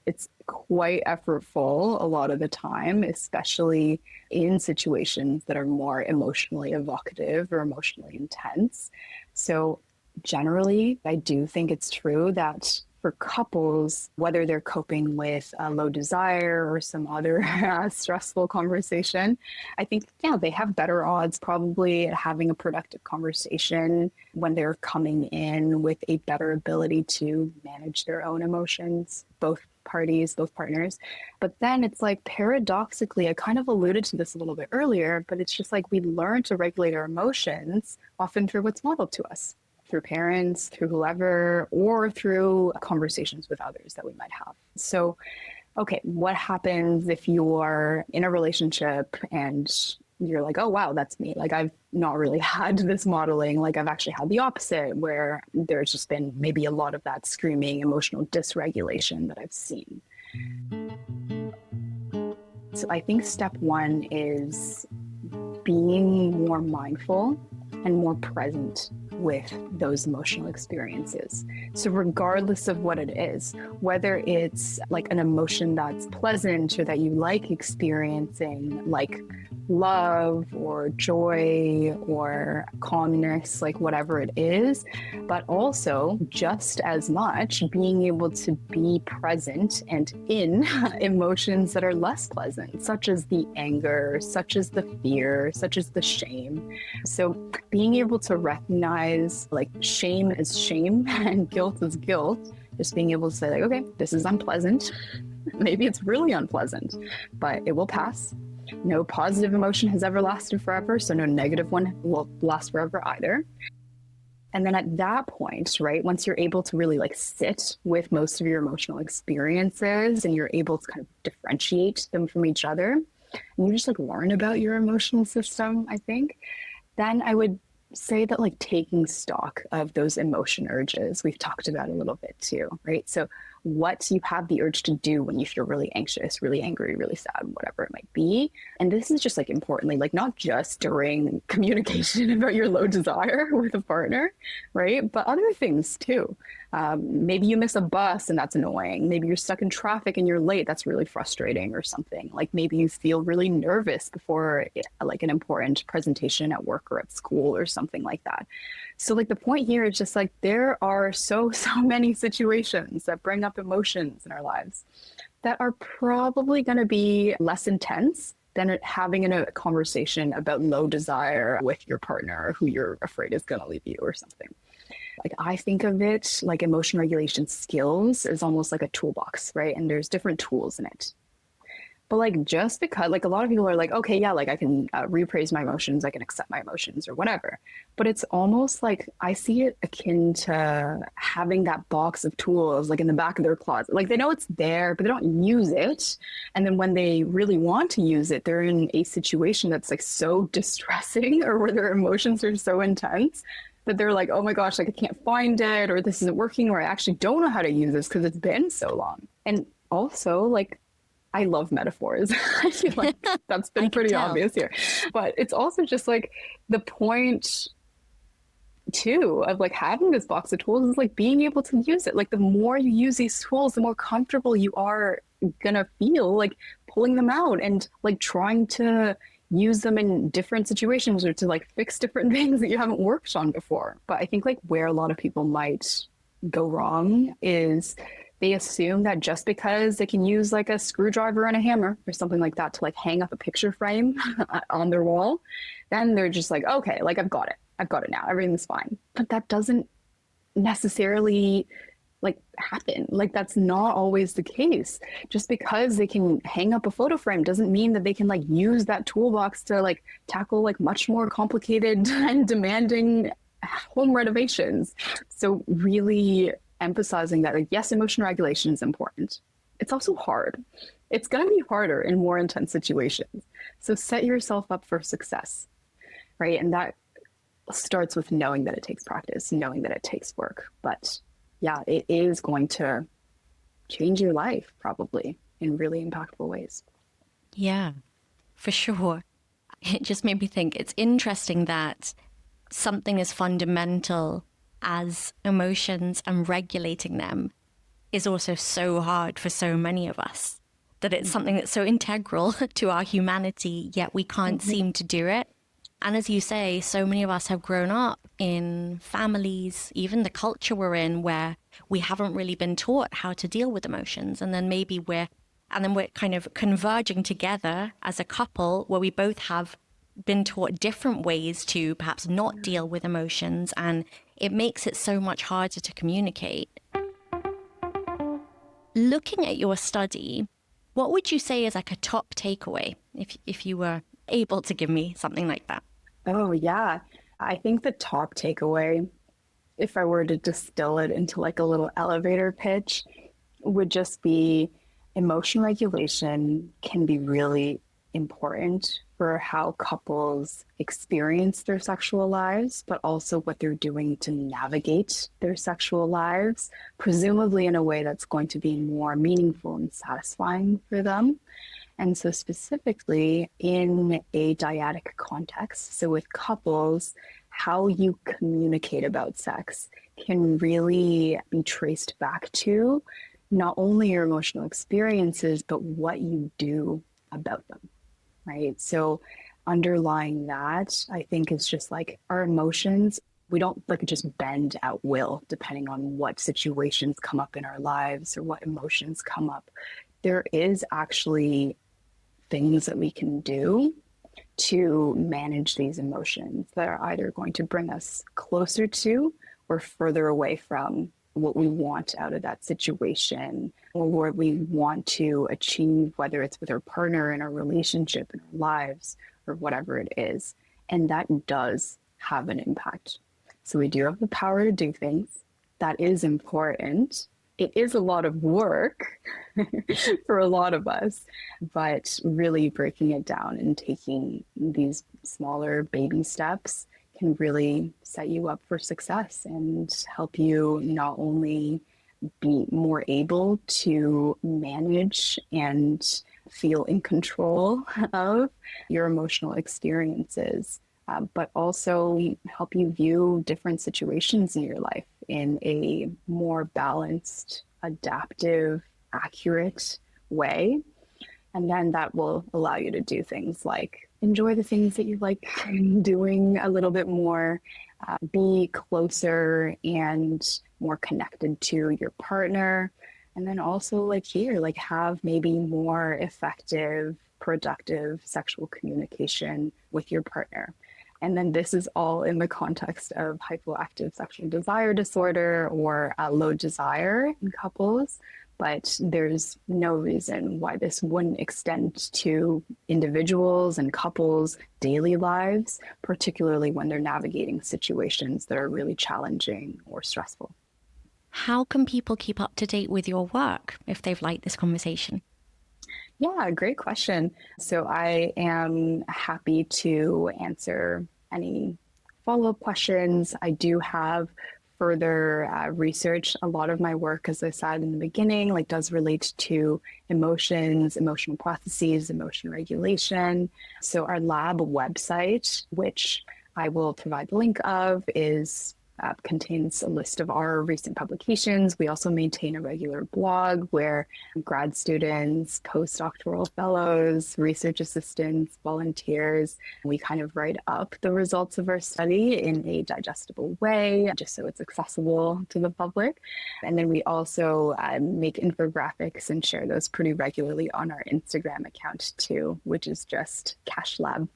It's quite effortful a lot of the time, especially in situations that are more emotionally evocative or emotionally intense. So generally, I do think it's true that for couples, whether they're coping with a low desire or some other stressful conversation, I think, yeah, they have better odds probably at having a productive conversation when they're coming in with a better ability to manage their own emotions, both parties, both partners. But then it's like, paradoxically, I kind of alluded to this a little bit earlier, but it's just like we learn to regulate our emotions often through what's modeled to us, through parents, through whoever, or through conversations with others that we might have. So, okay, what happens if you're in a relationship and you're like, oh, wow, that's me. Like, I've not really had this modeling. Like, I've actually had the opposite, where there's just been maybe a lot of that screaming emotional dysregulation that I've seen. So I think step one is being more mindful and more present with those emotional experiences. So regardless of what it is, whether it's like an emotion that's pleasant or that you like experiencing, like love or joy or calmness, like whatever it is, but also just as much being able to be present and in emotions that are less pleasant, such as the anger, such as the fear, such as the shame. So being able to recognize like shame is shame and guilt is guilt, just being able to say like, okay, this is unpleasant. Maybe it's really unpleasant, but it will pass. No positive emotion has ever lasted forever, so no negative one will last forever either. And then at that point, right, once you're able to really like sit with most of your emotional experiences and you're able to kind of differentiate them from each other, and you just like learn about your emotional system, I think, then I would say that like taking stock of those emotion urges, we've talked about a little bit too, right? So what you have the urge to do when you feel really anxious, really angry, really sad, whatever it might be. And this is just like importantly, like not just during communication about your low desire with a partner, right? But other things too. Maybe you miss a bus and that's annoying. Maybe you're stuck in traffic and you're late. That's really frustrating or something. Like maybe you feel really nervous before like an important presentation at work or at school or something like that. So like the point here is just like there are so many situations that bring up emotions in our lives that are probably going to be less intense than having a conversation about low desire with your partner who you're afraid is going to leave you or something. Like I think of it like emotion regulation skills is almost like a toolbox, right? And there's different tools in it. But like just because like a lot of people are like, okay, yeah, like I can reappraise my emotions, I can accept my emotions or whatever. But it's almost like I see it akin to having that box of tools like in the back of their closet. Like they know it's there, but they don't use it. And then when they really want to use it, they're in a situation that's like so distressing or where their emotions are so intense that they're like, oh my gosh, like I can't find it, or this isn't working, or I actually don't know how to use this because it's been so long. And also like I love metaphors. I feel like that's been pretty obvious here. But it's also just like the point too of like having this box of tools is like being able to use it. Like the more you use these tools, the more comfortable you are gonna feel like pulling them out and like trying to use them in different situations or to like fix different things that you haven't worked on before. But I think like where a lot of people might go wrong is they assume that just because they can use like a screwdriver and a hammer or something like that to like hang up a picture frame on their wall, then they're just like, okay, like I've got it. I've got it now. Everything's fine. But that doesn't necessarily like happen. Like that's not always the case. Just because they can hang up a photo frame doesn't mean that they can like use that toolbox to like tackle like much more complicated and demanding home renovations. So really emphasizing that like yes, emotion regulation is important. It's also hard. It's going to be harder in more intense situations. So set yourself up for success, right? And that starts with knowing that it takes practice, knowing that it takes work. But yeah, it is going to change your life probably in really impactful ways. Yeah, for sure. It just made me think it's interesting that something as fundamental as emotions and regulating them is also so hard for so many of us, that it's something that's so integral to our humanity, yet we can't seem to do it. And as you say, so many of us have grown up in families, even the culture we're in, where we haven't really been taught how to deal with emotions. And then maybe we're kind of converging together as a couple where we both have been taught different ways to perhaps not deal with emotions, and it makes it so much harder to communicate. Looking at your study, what would you say is like a top takeaway if you were able to give me something like that? Oh, yeah. I think the top takeaway, if I were to distill it into like a little elevator pitch, would just be emotion regulation can be really important for how couples experience their sexual lives, but also what they're doing to navigate their sexual lives, presumably in a way that's going to be more meaningful and satisfying for them. And so specifically in a dyadic context, so with couples, how you communicate about sex can really be traced back to not only your emotional experiences, but what you do about them, right? So underlying that, I think, is just like our emotions. We don't like just bend at will depending on what situations come up in our lives or what emotions come up. There is actually things that we can do to manage these emotions that are either going to bring us closer to or further away from what we want out of that situation or what we want to achieve, whether it's with our partner in our relationship, in our lives, or whatever it is. And that does have an impact. So we do have the power to do things. That is important. It is a lot of work for a lot of us, but really breaking it down and taking these smaller baby steps can really set you up for success and help you not only be more able to manage and feel in control of your emotional experiences, but also help you view different situations in your life in a more balanced, adaptive, accurate way. And then that will allow you to do things like enjoy the things that you like doing a little bit more, be closer and more connected to your partner. And then also like have maybe more effective, productive sexual communication with your partner. And then this is all in the context of hypoactive sexual desire disorder or low desire in couples. But there's no reason why this wouldn't extend to individuals and couples' daily lives, particularly when they're navigating situations that are really challenging or stressful. How can people keep up to date with your work if they've liked this conversation? Yeah, great question. So I am happy to answer any follow-up questions. I do have further research. A lot of my work, as I said in the beginning, does relate to emotions, emotional processes, emotion regulation. So our lab website, which I will provide the link of, is contains a list of our recent publications. We also maintain a regular blog where grad students, postdoctoral fellows, research assistants, volunteers, we kind of write up the results of our study in a digestible way, just so it's accessible to the public. And then we also make infographics and share those pretty regularly on our Instagram account too, which is just Cash Lab.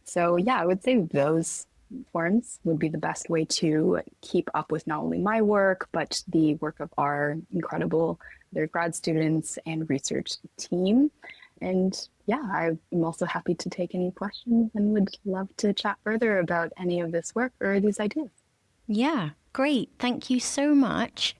So yeah, I would say those forms would be the best way to keep up with not only my work, but the work of our incredible other grad students and research team. And yeah, I'm also happy to take any questions and would love to chat further about any of this work or these ideas. Yeah, great. Thank you so much.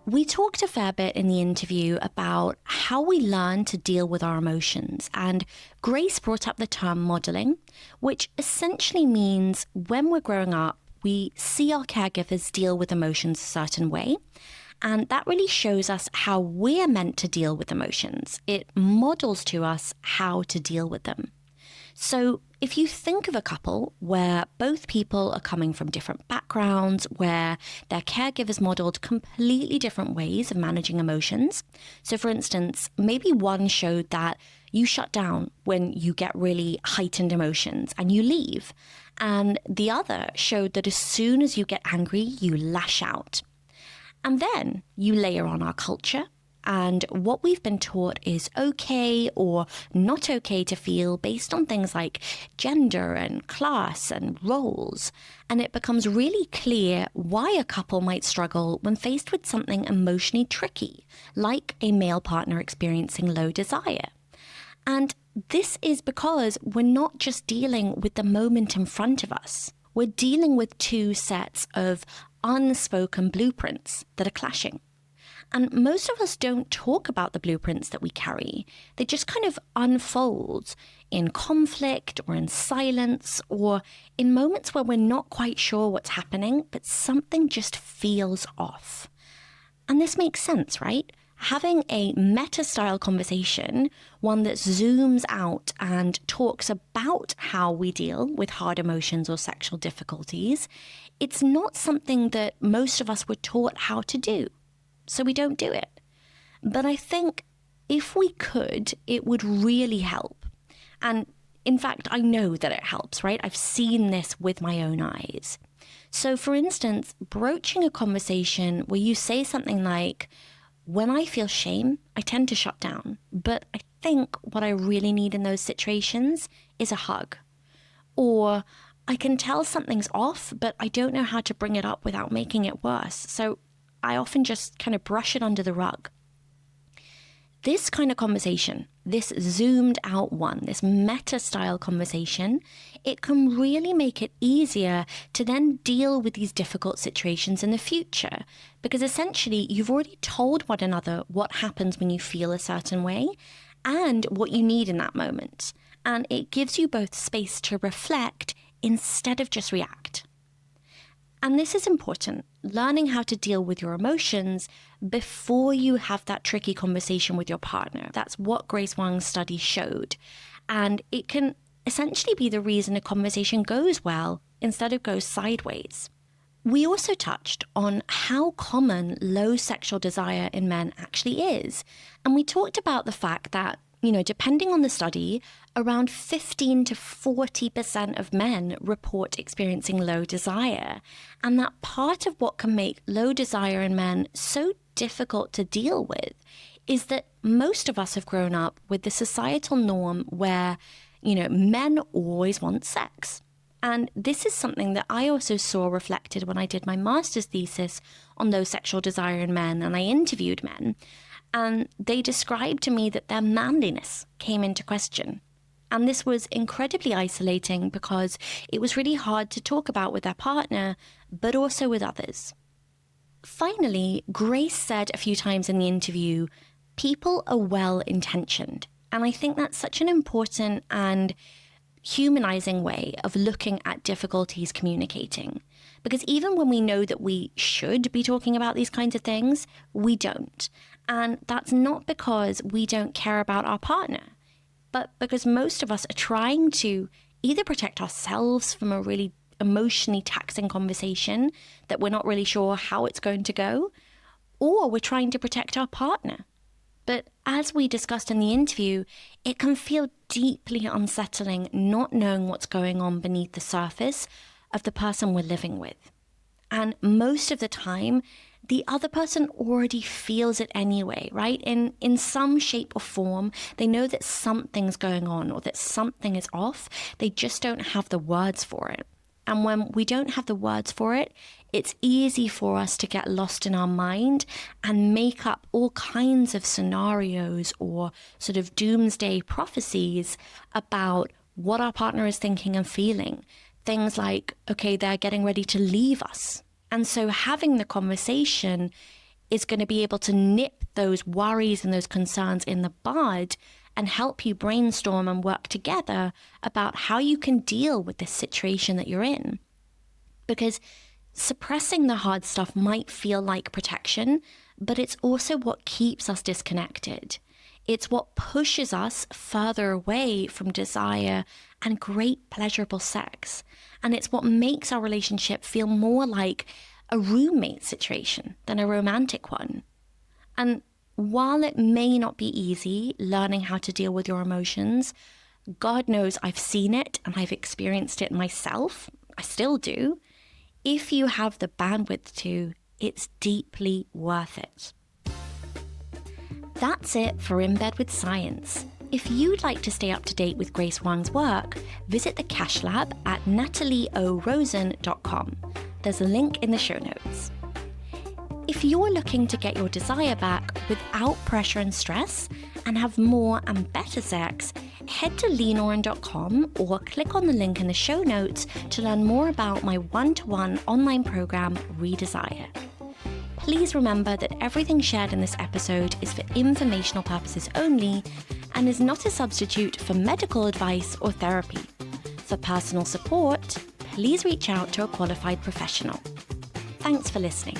We talked a fair bit in the interview about how we learn to deal with our emotions, and Grace brought up the term modeling, which essentially means when we're growing up, we see our caregivers deal with emotions a certain way, and that really shows us how we're meant to deal with emotions. It models to us how to deal with them. So if you think of a couple where both people are coming from different backgrounds, where their caregivers modeled completely different ways of managing emotions. So for instance, maybe one showed that you shut down when you get really heightened emotions and you leave. And the other showed that as soon as you get angry, you lash out. And then you layer on our culture. And what we've been taught is okay or not okay to feel based on things like gender and class and roles. And it becomes really clear why a couple might struggle when faced with something emotionally tricky, like a male partner experiencing low desire. And this is because we're not just dealing with the moment in front of us. We're dealing with two sets of unspoken blueprints that are clashing. And most of us don't talk about the blueprints that we carry. They just kind of unfold in conflict or in silence or in moments where we're not quite sure what's happening, but something just feels off. And this makes sense, right? Having a meta-style conversation, one that zooms out and talks about how we deal with hard emotions or sexual difficulties, it's not something that most of us were taught how to do. So we don't do it. But I think if we could, it would really help. And in fact, I know that it helps, right? I've seen this with my own eyes. So for instance, broaching a conversation where you say something like, when I feel shame, I tend to shut down. But I think what I really need in those situations is a hug. Or I can tell something's off, but I don't know how to bring it up without making it worse. So I often just kind of brush it under the rug. This kind of conversation, this zoomed out one, this meta-style conversation, it can really make it easier to then deal with these difficult situations in the future. Because essentially, you've already told one another what happens when you feel a certain way and what you need in that moment. And it gives you both space to reflect instead of just react. And this is important, learning how to deal with your emotions before you have that tricky conversation with your partner. That's what Grace Wang's study showed. And it can essentially be the reason a conversation goes well instead of goes sideways. We also touched on how common low sexual desire in men actually is. And we talked about the fact that, depending on the study, around 15 to 40% of men report experiencing low desire. And that part of what can make low desire in men so difficult to deal with is that most of us have grown up with the societal norm where, men always want sex. And this is something that I also saw reflected when I did my master's thesis on low sexual desire in men, and I interviewed men. And they described to me that their manliness came into question. And this was incredibly isolating because it was really hard to talk about with their partner, but also with others. Finally, Grace said a few times in the interview, people are well-intentioned. And I think that's such an important and humanizing way of looking at difficulties communicating. Because even when we know that we should be talking about these kinds of things, we don't. And that's not because we don't care about our partner, but because most of us are trying to either protect ourselves from a really emotionally taxing conversation that we're not really sure how it's going to go, or we're trying to protect our partner. But as we discussed in the interview, it can feel deeply unsettling not knowing what's going on beneath the surface of the person we're living with. And most of the time, the other person already feels it anyway, right? In some shape or form, they know that something's going on or that something is off. They just don't have the words for it. And when we don't have the words for it, it's easy for us to get lost in our mind and make up all kinds of scenarios or sort of doomsday prophecies about what our partner is thinking and feeling. Things like, okay, they're getting ready to leave us. And so having the conversation is going to be able to nip those worries and those concerns in the bud and help you brainstorm and work together about how you can deal with this situation that you're in. Because suppressing the hard stuff might feel like protection, but it's also what keeps us disconnected. It's what pushes us further away from desire and great pleasurable sex. And it's what makes our relationship feel more like a roommate situation than a romantic one. And while it may not be easy learning how to deal with your emotions, God knows I've seen it and I've experienced it myself. I still do. If you have the bandwidth to, it's deeply worth it. That's it for In Bed with Science. If you'd like to stay up to date with Grace Wang's work, visit the Cash Lab at natalieorosen.com. There's a link in the show notes. If you're looking to get your desire back without pressure and stress and have more and better sex, head to leanoren.com or click on the link in the show notes to learn more about my one-to-one online program, Redesire. Please remember that everything shared in this episode is for informational purposes only and is not a substitute for medical advice or therapy. For personal support, please reach out to a qualified professional. Thanks for listening.